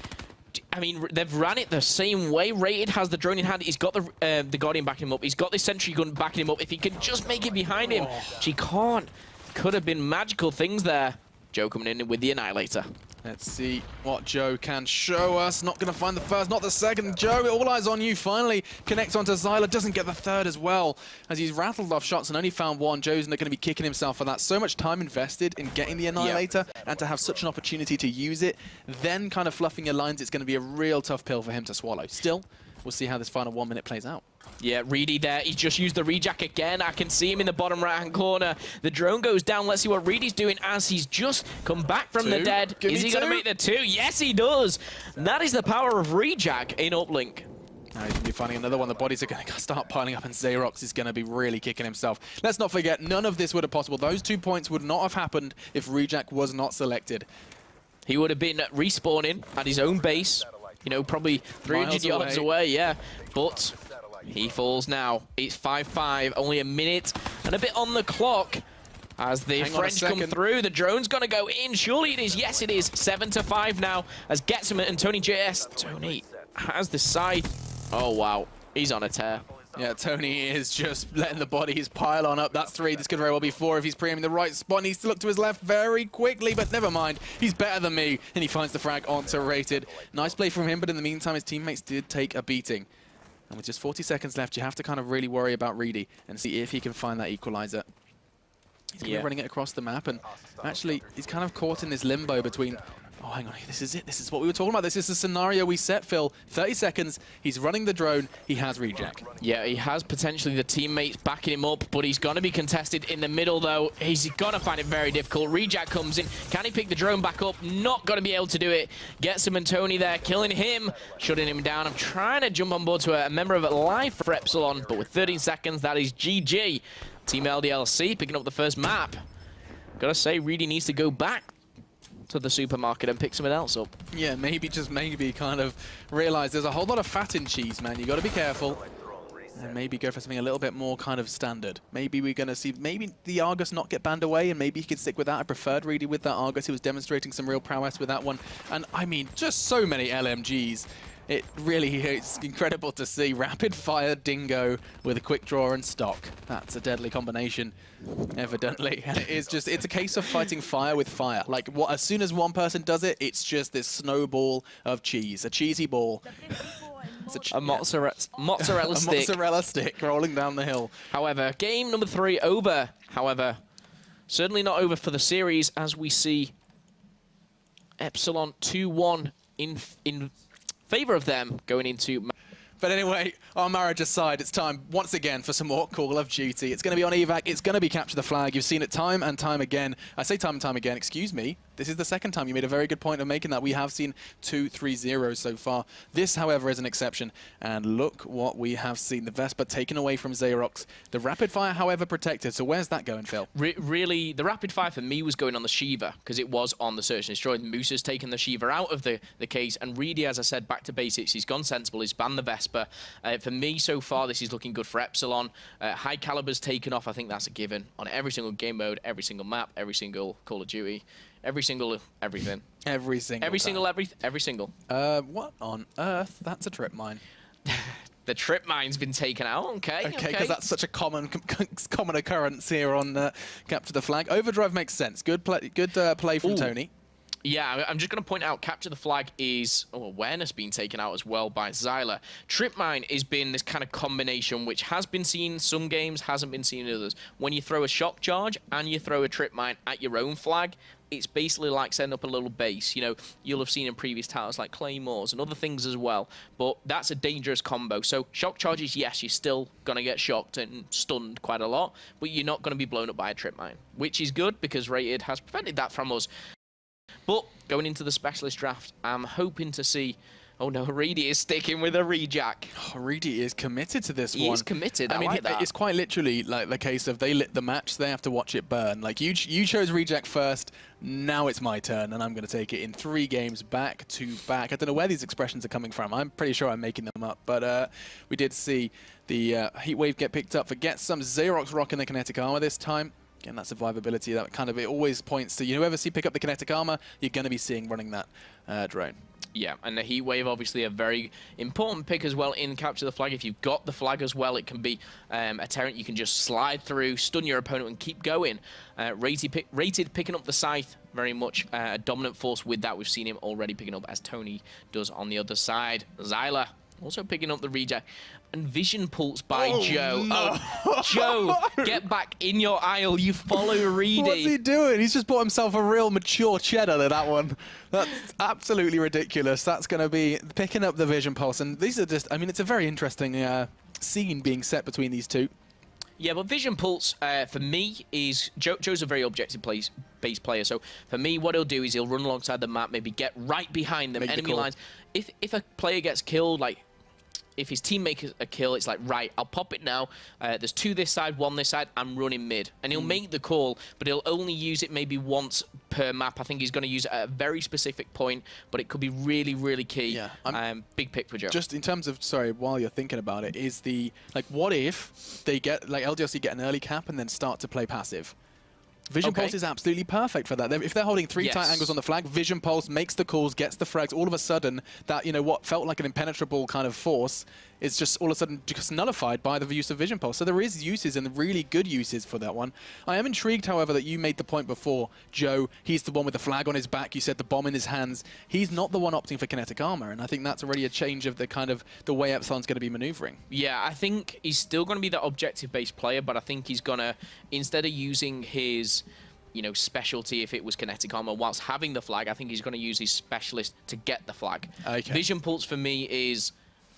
I mean, they've ran it the same way. Rated has the drone in hand. He's got the Guardian backing him up. He's got the sentry gun backing him up. If he can just make it behind him. She can't. Could have been magical things there. Joe coming in with the Annihilator. Let's see what Joe can show us. Not going to find the first, not the second. Joe, all eyes on you. Finally connects onto ZylewR. Doesn't get the third as well. As he's rattled off shots and only found one. Joe's not going to be kicking himself for that. So much time invested in getting the Annihilator, and to have such an opportunity to use it, then kind of fluffing your lines, it's going to be a real tough pill for him to swallow. Still, we'll see how this final 1 minute plays out. Yeah, Reedy there. He just used the rejack again. I can see him in the bottom right-hand corner. The drone goes down. Let's see what Reedy's doing as he's just come back from the dead. Is he going to make the 2? Yes, he does. And that is the power of rejack in uplink. Now he's going to be finding another one. The bodies are going to start piling up, and Zayrox is going to be really kicking himself. Let's not forget, none of this would have possible. Those 2 points would not have happened if rejack was not selected. He would have been respawning at his own base, you know, probably 300 yards away, yeah. But he falls now. It's 5-5, only a minute and a bit on the clock. As the French come through, the drone's gonna go in. Surely it is. Yes, it is. 7-5 now. As Getsom and Tonyja. Tony has the side. Oh wow, he's on a tear. Yeah, Tony is just letting the bodies pile on up. That's 3. This could very well be 4 if he's pre-aiming the right spot. He needs to look to his left very quickly, but never mind. He's better than me, and he finds the frag onto Rated. Nice play from him, but in the meantime, his teammates did take a beating. And with just 40 seconds left, you have to kind of really worry about Reedy and see if he can find that equalizer. He's going to be running it across the map, and actually, he's kind of caught in this limbo between... Oh, hang on, this is it. This is what we were talking about. This is the scenario we set, Phil. 30 seconds, he's running the drone, he has rejack. Yeah, he has potentially the teammates backing him up, but he's going to be contested in the middle, though. He's going to find it very difficult. Rejack comes in. Can he pick the drone back up? Not going to be able to do it. Getsom and Tony there, killing him, shutting him down. I'm trying to jump on board to a member of live for Epsilon, but with 13 seconds, that is GG. TeamLDLC picking up the first map. Gotta say, Reedy needs to go back to the supermarket and pick something else up. Yeah, maybe, just maybe, kind of realize there's a whole lot of fat in cheese, man. You got to be careful. And maybe go for something a little bit more kind of standard. Maybe we're going to see maybe the Argus not get banned away, and maybe he could stick with that. I preferred Reedy with that Argus. He was demonstrating some real prowess with that one. And I mean, just so many LMGs. It really is incredible to see. Rapid fire Dingo with a quick draw and stock. That's a deadly combination, evidently. And it is just, it's a case of fighting fire with fire. Like, as soon as one person does it, it's just this snowball of cheese, a cheesy ball. A mozzarella stick. A mozzarella stick rolling down the hill. However, game number 3 over. However, certainly not over for the series, as we see Epsilon 2-1 in favor of them going into... But anyway, our marriage aside, it's time once again for some more Call of Duty. It's going to be on evac. It's going to be capture the flag. You've seen it time and time again. I say time and time again, excuse me. This is the second time. You made a very good point of making that. We have seen 2-3-0 so far. This, however, is an exception. And look what we have seen. The Vespa taken away from Zayrox. The rapid fire, however, protected. So where's that going, Phil? Really, the rapid fire for me was going on the Shiva, because it was on the Search and Destroy. Moose has taken the Shiva out of the case. And Reedy, as I said, back to basics. He's gone sensible. He's banned the Vespa. For me, so far, this is looking good for Epsilon. High Caliber's taken off. I think that's a given on every single game mode, every single map, every single Call of Duty. Every single everything. Every single. Every single. What on earth? That's a trip mine. The trip mine's been taken out. Okay. Okay, because that's such a common occurrence here on Capture the Flag. Overdrive makes sense. Good play from Tony. Yeah, I'm just going to point out, Capture the Flag is awareness being taken out as well by ZylewR. Trip mine has been this kind of combination which has been seen in some games, hasn't been seen in others. When you throw a shock charge and you throw a trip mine at your own flag, it's basically like setting up a little base. You know, you'll have seen in previous titles like Claymores and other things as well. But that's a dangerous combo. So shock charges, yes, you're still going to get shocked and stunned quite a lot, but you're not going to be blown up by a trip mine, which is good because Rated has prevented that from us. But going into the specialist draft, I'm hoping to see... Oh no, Reedy is sticking with a rejack. Oh, Reedy is committed to this one. He is committed. I mean, like that. It's quite literally like the case of they lit the match, they have to watch it burn. Like you chose rejack first, now it's my turn, and I'm going to take it in 3 games back to back. I don't know where these expressions are coming from. I'm pretty sure I'm making them up, but we did see the heat wave get picked up for Getsom. Zayrox rocking the kinetic armor this time. Again, that survivability, that kind of, it always points to, you whoever see pick up the kinetic armor, you're going to be seeing running that drone. Yeah, and the heat wave, obviously a very important pick as well in Capture the Flag. If you've got the flag as well, it can be a Terrant you can just slide through, stun your opponent and keep going. Rated picking up the Scythe, very much a dominant force with that. We've seen him already picking up as Tony does on the other side. ZylewR also picking up the reject. And Vision Pulse by Joe. No. Oh, Joe, get back in your aisle. You follow Reedy. What's he doing? He's just bought himself a real mature cheddar to that one. That's absolutely ridiculous. That's going to be picking up the Vision Pulse. And these are just, I mean, it's a very interesting scene being set between these two. Yeah, but Vision Pulse, for me, is... Joe's a very objective-based player, so for me, what he'll do is he'll run alongside the map, maybe get right behind them, enemy lines. If a player gets killed, like... If his team makes a kill, it's like, right, I'll pop it now. There's 2 this side, 1 this side. I'm running mid. And he'll make the call, but he'll only use it maybe once per map. I think he's going to use it at a very specific point, but it could be really, really key. Yeah, big pick for Joe. Just in terms of, sorry, while you're thinking about it, is the, like, what if they get, like, LDLC get an early cap and then start to play passive? Vision Pulse is absolutely perfect for that. If they're holding 3 tight angles on the flag, Vision Pulse makes the calls, gets the frags. All of a sudden, that, what felt like an impenetrable kind of force is just all of a sudden just nullified by the use of Vision Pulse. So there is uses and really good uses for that one. I am intrigued, however, that you made the point before, Joe, he's the one with the flag on his back. You said the bomb in his hands. He's not the one opting for kinetic armor, and I think that's already a change of the kind of the way Epsilon's going to be maneuvering. Yeah, I think he's still going to be that objective-based player, but I think he's going to, instead of using his... specialty if it was kinetic armor whilst having the flag, I think he's going to use his specialist to get the flag. Okay. Vision Pulse for me is,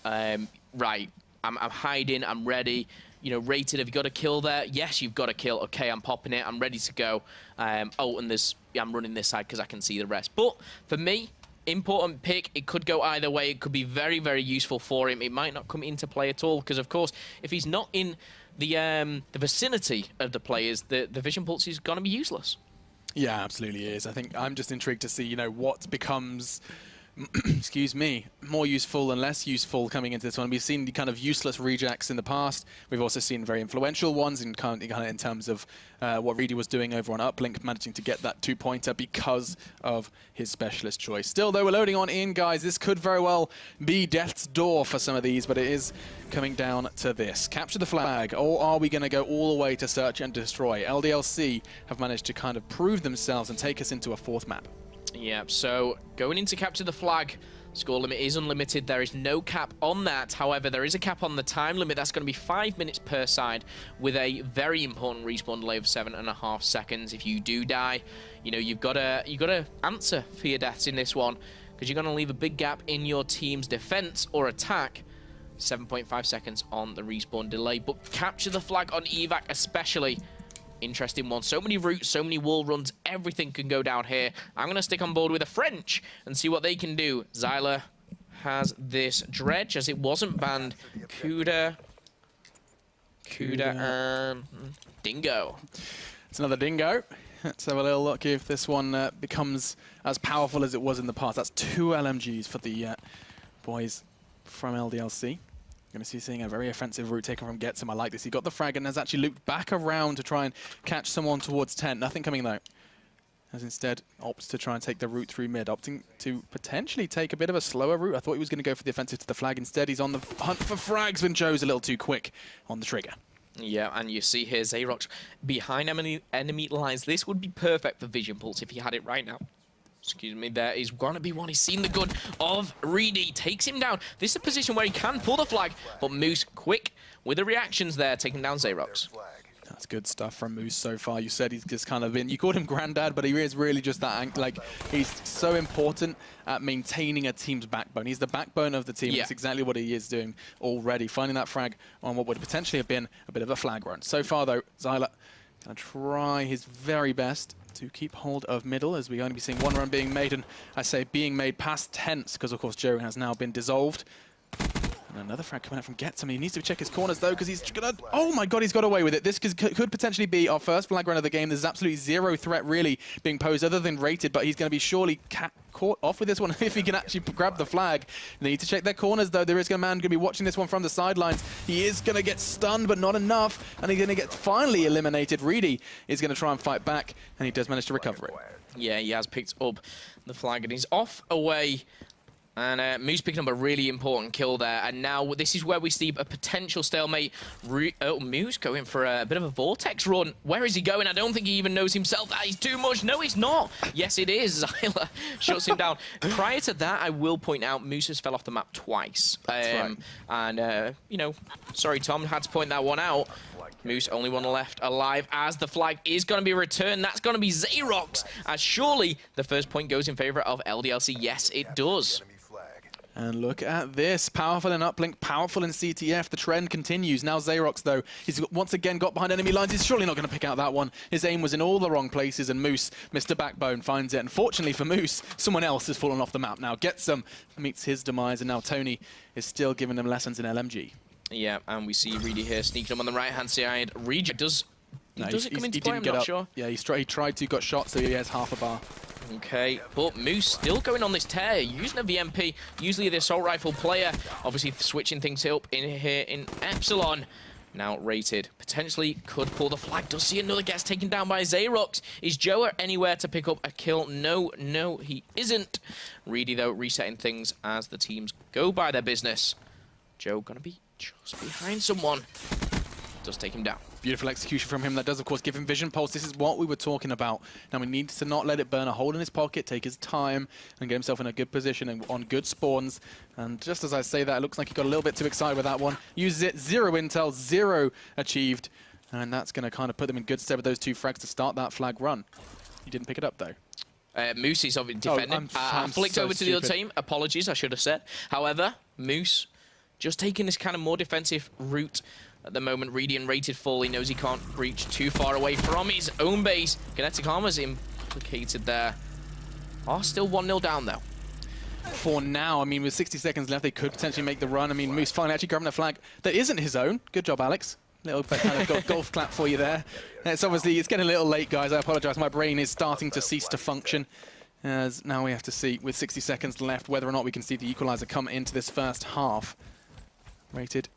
right, I'm hiding, I'm ready. Rated, have you got a kill there? Yes, you've got a kill. Okay, I'm popping it, I'm ready to go. Oh, and I'm running this side because I can see the rest. But for me, important pick. It could go either way. It could be very, very useful for him. It might not come into play at all because, of course, if he's not in the vicinity of the players, the Vision Pulse is going to be useless. Yeah, absolutely is. I think I'm just intrigued to see, what becomes excuse me, more useful and less useful coming into this one. We've seen the kind of useless rejects in the past. We've also seen very influential ones in kind of in terms of what Reedy was doing over on Uplink, managing to get that 2-pointer because of his specialist choice. Still, though, we're loading on in, guys. This could very well be death's door for some of these, but it is coming down to this. Capture the flag, or are we going to go all the way to search and destroy? LDLC have managed to kind of prove themselves and take us into a 4th map. Yeah, so going into capture the flag, score limit is unlimited. There is no cap on that. However, there is a cap on the time limit. That's going to be 5 minutes per side with a very important respawn delay of 7.5 seconds. If you do die, you know, you've got to answer for your deaths in this one, because you're going to leave a big gap in your team's defense or attack. 7.5 seconds on the respawn delay. But capture the flag on evac especially. Interesting one. So many routes, so many wall runs, everything can go down here. I'm going to stick on board with the French and see what they can do. ZylewR has this dredge, as it wasn't banned. Kuda, and Dingo. It's another Dingo. Let's have a little look if this one becomes as powerful as it was in the past. That's 2 LMGs for the boys from LDLC. Going to see seeing a very offensive route taken from Getsom. I like this. He got the frag and has actually looped back around to try and catch someone towards 10. Nothing coming though. As instead opts to try and take the route through mid, opting to potentially take a bit of a slower route. I thought he was going to go for the offensive to the flag. Instead, he's on the hunt for frags when Joe's a little too quick on the trigger. Yeah, and you see here Zayrox behind enemy lines. This would be perfect for Vision Pulse if he had it right now. Excuse me, there is going to be one. He's seen the gun of Reedy. Takes him down. This is a position where he can pull the flag, but Moose quick with the reactions there, taking down Zayrox. That's good stuff from Moose so far. You said he's just kind of been, you called him granddad, but he is really just that, like, he's so important at maintaining a team's backbone. He's the backbone of the team. Yeah. That's exactly what he is doing already, finding that frag on what would potentially have been a bit of a flag run. So far, though, ZylewR going to try his very best to keep hold of middle, as we're going to be seeing one run being made, and I say being made past tense, because of course Joee has now been dissolved. And another frag coming out from Getsom. He needs to check his corners though, because he's gonna, oh my god, he's got away with it. This could potentially be our first flag run of the game. There's absolutely zero threat really being posed other than rated, but he's going to be surely caught off with this one if he can actually grab the flag. They need to check their corners though. There is a man going to be watching this one from the sidelines. He is going to get stunned, but not enough, and he's going to get finally eliminated. Reedy is going to try and fight back, and he does manage to recover it. Yeah, he has picked up the flag, and he's off away. And Moose picking up a really important kill there. And now this is where we see a potential stalemate. Moose going for a bit of a vortex run. Where is he going? I don't think he even knows himself. That is too much. No, he's not. Yes, it is. ZylewR shuts him down. Prior to that, I will point out Moose has fell off the map twice. That's right. And, you know, sorry, Tom, had to point that one out. Moose, only one left alive, as the flag is going to be returned. That's going to be Zayrox, as surely the first point goes in favor of LDLC. Yes, it does. And look at this. Powerful in uplink, powerful in CTF. The trend continues. Now Zayrox, though, he's once again got behind enemy lines. He's surely not going to pick out that one. His aim was in all the wrong places, and Moose, Mr. Backbone, finds it. Unfortunately for Moose, someone else has fallen off the map now. Getsom meets his demise, and now Tony is still giving them lessons in LMG. Yeah, and we see Reedy here sneaking up on the right-hand side. Reedy does it come into play? I'm not sure. Yeah, he tried to, got shot, so he has half a bar. Okay, but Moose still going on this tear, using a VMP, usually the assault rifle player, obviously switching things up in here in Epsilon. Now rated, potentially could pull the flag. Does see another gets taken down by Zayrox. Is Joee anywhere to pick up a kill? No, he isn't. Reedy, though, resetting things as the teams go by their business. Joe gonna be just behind someone. Does take him down. Beautiful execution from him. That does, of course, give him vision pulse. This is what we were talking about. Now, he needs to not let it burn a hole in his pocket, take his time, and get himself in a good position and on good spawns. And just as I say that, it looks like he got a little bit too excited with that one. Uses it, 0 intel, 0 achieved. And that's going to kind of put them in good stead with those 2 frags to start that flag run. He didn't pick it up, though. Moose is obviously defending. I flicked so over to the other team. Apologies, I should have said. However, Moose just taking this kind of more defensive route. At the moment, Reedy and rated full. He knows he can't reach too far away from his own base. Kinetic Armor's implicated there. Are still 1-0 down, though. For now, I mean, with 60 seconds left, they could potentially make the run. I mean, Moose finally actually grabbing a flag that isn't his own. Good job, Alex. Little kind of golf clap for you there. It's obviously, it's getting a little late, guys. I apologize. My brain is starting to cease to function. As now we have to see, with 60 seconds left, whether or not we can see the equalizer come into this first half. Rated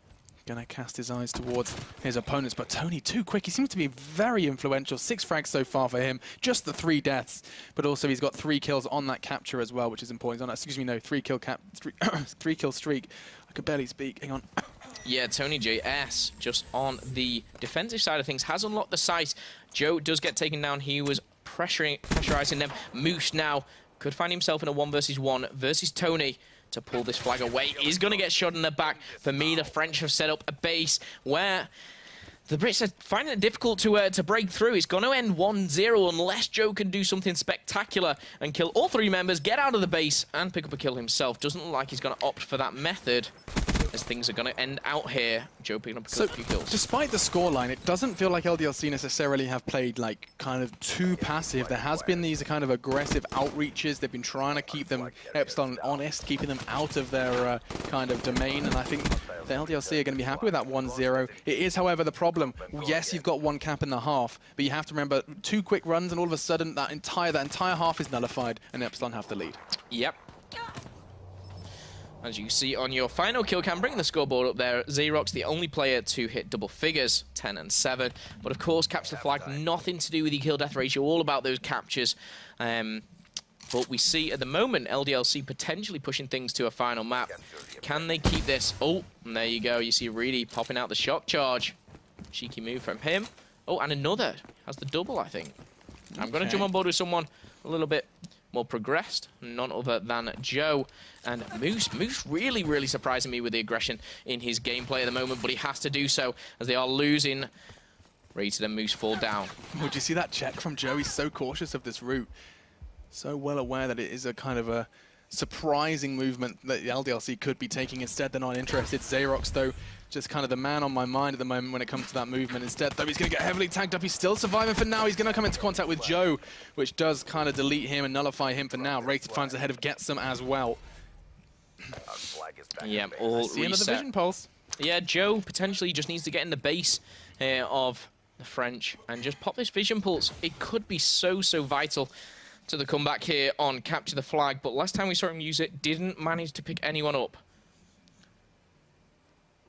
gonna cast his eyes towards his opponents, but Tony too quick. He seems to be very influential. 6 frags so far for him, just the 3 deaths, but also he's got 3 kills on that capture as well, which is important. On, excuse me, no, 3 kill streak. I could barely speak. Hang on. Yeah, Tonyja just on the defensive side of things has unlocked the sight. Joe does get taken down. He was pressurizing them. Moose now could find himself in a 1v1 versus Tony. To pull this flag away. He's going to get shot in the back. For me, the French have set up a base where the Brits are finding it difficult to break through. It's going to end 1-0 unless Joe can do something spectacular and kill all 3 members, get out of the base, and pick up a kill himself. Doesn't look like he's going to opt for that method, as things are going to end out here. Joe picking up a few kills. Despite the scoreline, it doesn't feel like LDLC necessarily have played like kind of too passive. There has been these kind of aggressive outreaches. They've been trying to keep them, Epsilon, honest, keeping them out of their kind of domain. And I think the LDLC are going to be happy with that 1-0. It is, however, the problem. Yes, you've got 1 cap in the half, but you have to remember 2 quick runs, and all of a sudden that entire half is nullified, and Epsilon have the lead. Yep. As you see on your final kill cam, bringing the scoreboard up there, Zayrox, the only player to hit double figures, 10 and 7. But of course, capture the flag, nothing to do with the kill-death ratio, all about those captures. But we see at the moment, LDLC potentially pushing things to a final map. Can they keep this? Oh, and there you go. You see Reedy popping out the shock charge. Cheeky move from him. Oh, and another. Has the double, I think. Okay. I'm going to jump on board with someone a little bit more progressed, none other than Joe. And Moose really, really surprising me with the aggression in his gameplay at the moment, but he has to do so as they are losing. Rated and Moose fall down. Would you see that check from Joe? He's so cautious of this route. So well aware that it is a kind of a surprising movement that the LDLC could be taking. Instead, they're not interested. Zayrox, though, just kind of the man on my mind at the moment when it comes to that movement. Instead, though, he's going to get heavily tagged up. He's still surviving for now. He's going to come into contact with Joe, which does kind of delete him and nullify him for now. Rated finds ahead of Getsom as well. Yeah, all see another vision pulse. Yeah, Joe potentially just needs to get in the base of the French and just pop this vision pulse. It could be so vital to the comeback here on Capture the Flag, but last time we saw him use it, didn't manage to pick anyone up.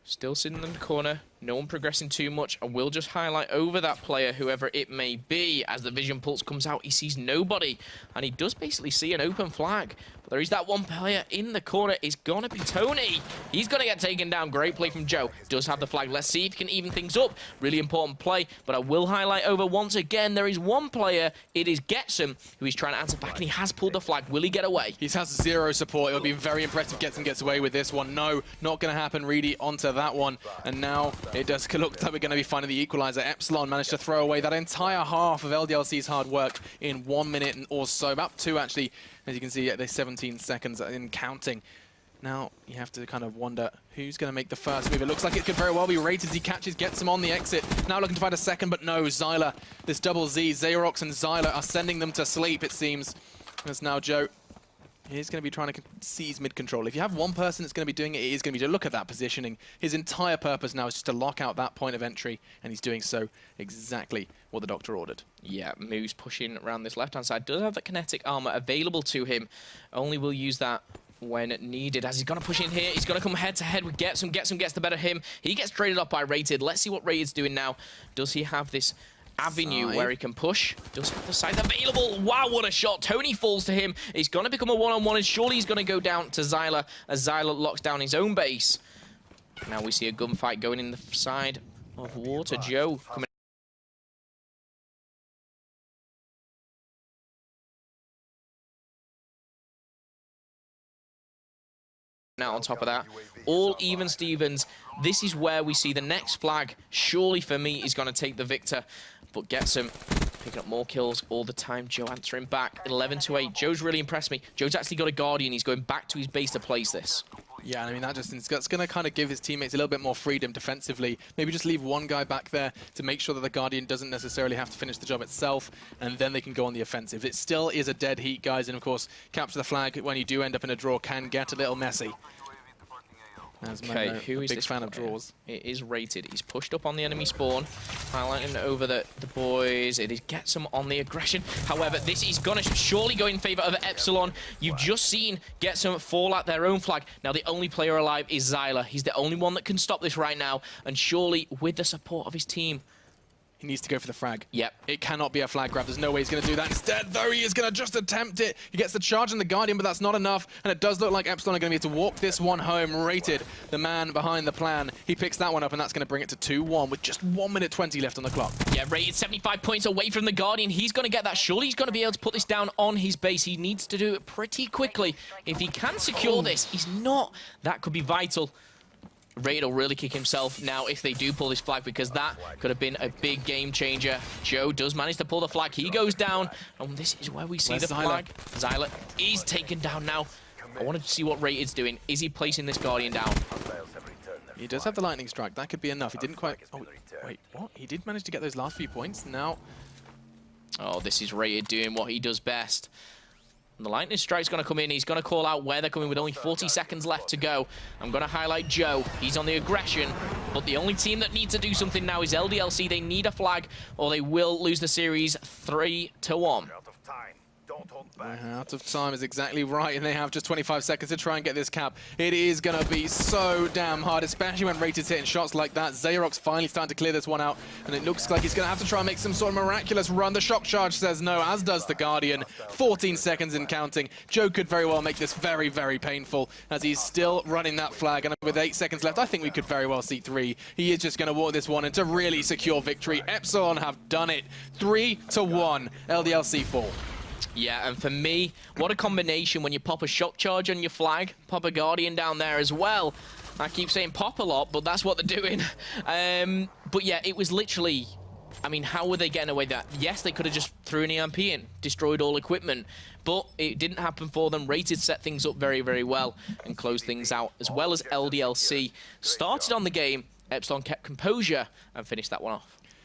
Still sitting in the corner, no one progressing too much. I will just highlight over that player, whoever it may be, as the vision pulse comes out, he sees nobody, and he does basically see an open flag. But there is that one player in the corner. It's gonna be Tony. He's gonna get taken down. Great play from Joe. Does have the flag. Let's see if he can even things up. Really important play, but I will highlight over once again, there is one player, it is Getsom, who is trying to answer back, and he has pulled the flag. Will he get away? He has 0 support. It would be very impressive if Getsom gets away with this one. No, not gonna happen. Reedy onto that one, and now it does look like we're going to be finding the equalizer. Epsilon managed to throw away that entire half of LDLC's hard work in 1 minute or so, about 2 actually, as you can see, there's 17 seconds in counting. Now you have to kind of wonder who's going to make the first move. It looks like it could very well be Rated. He catches, gets him on the exit. Now looking to find a second, but no, ZylewR, this double Z, Zayrox and ZylewR are sending them to sleep, it seems. As now Joe is going to be trying to seize mid-control. If you have one person that's going to be doing it, it is going to be to look at that positioning. His entire purpose now is just to lock out that point of entry, and he's doing so exactly what the doctor ordered. Yeah, Moose pushing around this left-hand side. Does have the kinetic armor available to him. Only will use that when needed, as he's going to push in here. He's going to come head-to-head with Getsom. Getsom gets the better of him. He gets traded up by Rated. Let's see what Rated's doing now. Does he have this avenue where he can push? Does have the side available. Wow, what a shot. Tony falls to him. He's going to become a one-on-one, and surely he's going to go down to ZylewR as ZylewR locks down his own base. Now we see a gunfight going in the side of water. Joe coming out on top of that. All even Stevens. This is where we see the next flag. Surely for me is going to take the victor, but Getsom picking up more kills all the time. Joe answering back. 11-8. Joe's really impressed me. Joe's actually got a Guardian. He's going back to his base to place this. Yeah, I mean, that's going to kind of give his teammates a little bit more freedom defensively. Maybe just leave one guy back there to make sure that the Guardian doesn't necessarily have to finish the job itself, and then they can go on the offensive. It still is a dead heat, guys, and of course, capture the flag when you do end up in a draw can get a little messy. Okay, who is big this fan of draws? It is Rated. He's pushed up on the enemy spawn, highlighting over the boys. It is Getsom on the aggression. However, this is going to surely go in favor of Epsilon. You've just seen Getsom fall at their own flag. Now, the only player alive is ZylewR. He's the only one that can stop this right now, and surely with the support of his team, he needs to go for the frag. Yep. It cannot be a flag grab. There's no way he's going to do that. Instead, though, he is going to just attempt it. He gets the charge on the Guardian, but that's not enough. And it does look like Epsilon are going to be able to walk this one home. Rated, the man behind the plan. He picks that one up, and that's going to bring it to 2-1 with just 1 minute 20 left on the clock. Yeah, Rated 75 points away from the Guardian. He's going to get that. Surely he's going to be able to put this down on his base. He needs to do it pretty quickly. If he can secure this, he's not. That could be vital. Raid will really kick himself now if they do pull this flag, because that could have been a big game changer. Joe does manage to pull the flag. He goes down, and this is where we see the flag. ZylewR is taken down now. I wanted to see what Rated's doing. Is he placing this Guardian down? He does have the lightning strike. That could be enough. He didn't quite... Oh, wait, what? He did manage to get those last few points. Now... Oh, this is Rated doing what he does best. And the lightning strike's going to come in. He's going to call out where they're coming with only 40 seconds left to go. I'm going to highlight Joe. He's on the aggression, but the only team that needs to do something now is LDLC. They need a flag, or they will lose the series 3-1. Out of time is exactly right, and they have just 25 seconds to try and get this cap. It is going to be so damn hard, especially when Rated's hitting shots like that. Zayrox finally starting to clear this one out, and it looks like he's going to have to try and make some sort of miraculous run. The shock charge says no, as does the Guardian. 14 seconds in counting. Joe could very well make this very, very painful, as he's still running that flag, and with 8 seconds left, I think we could very well see 3. He is just going to walk this one into really secure victory. Epsilon have done it. 3-1, LDLC fall. Yeah, and for me, what a combination when you pop a shock charge on your flag, pop a Guardian down there as well. I keep saying pop a lot, but that's what they're doing. But yeah, it was literally... I mean, how were they getting away with that? Yes, they could have just threw an EMP in, destroyed all equipment, but it didn't happen for them. Rated set things up very, very well and closed things out, as well as LDLC. Started on the game, Epsilon kept composure and finished that one off.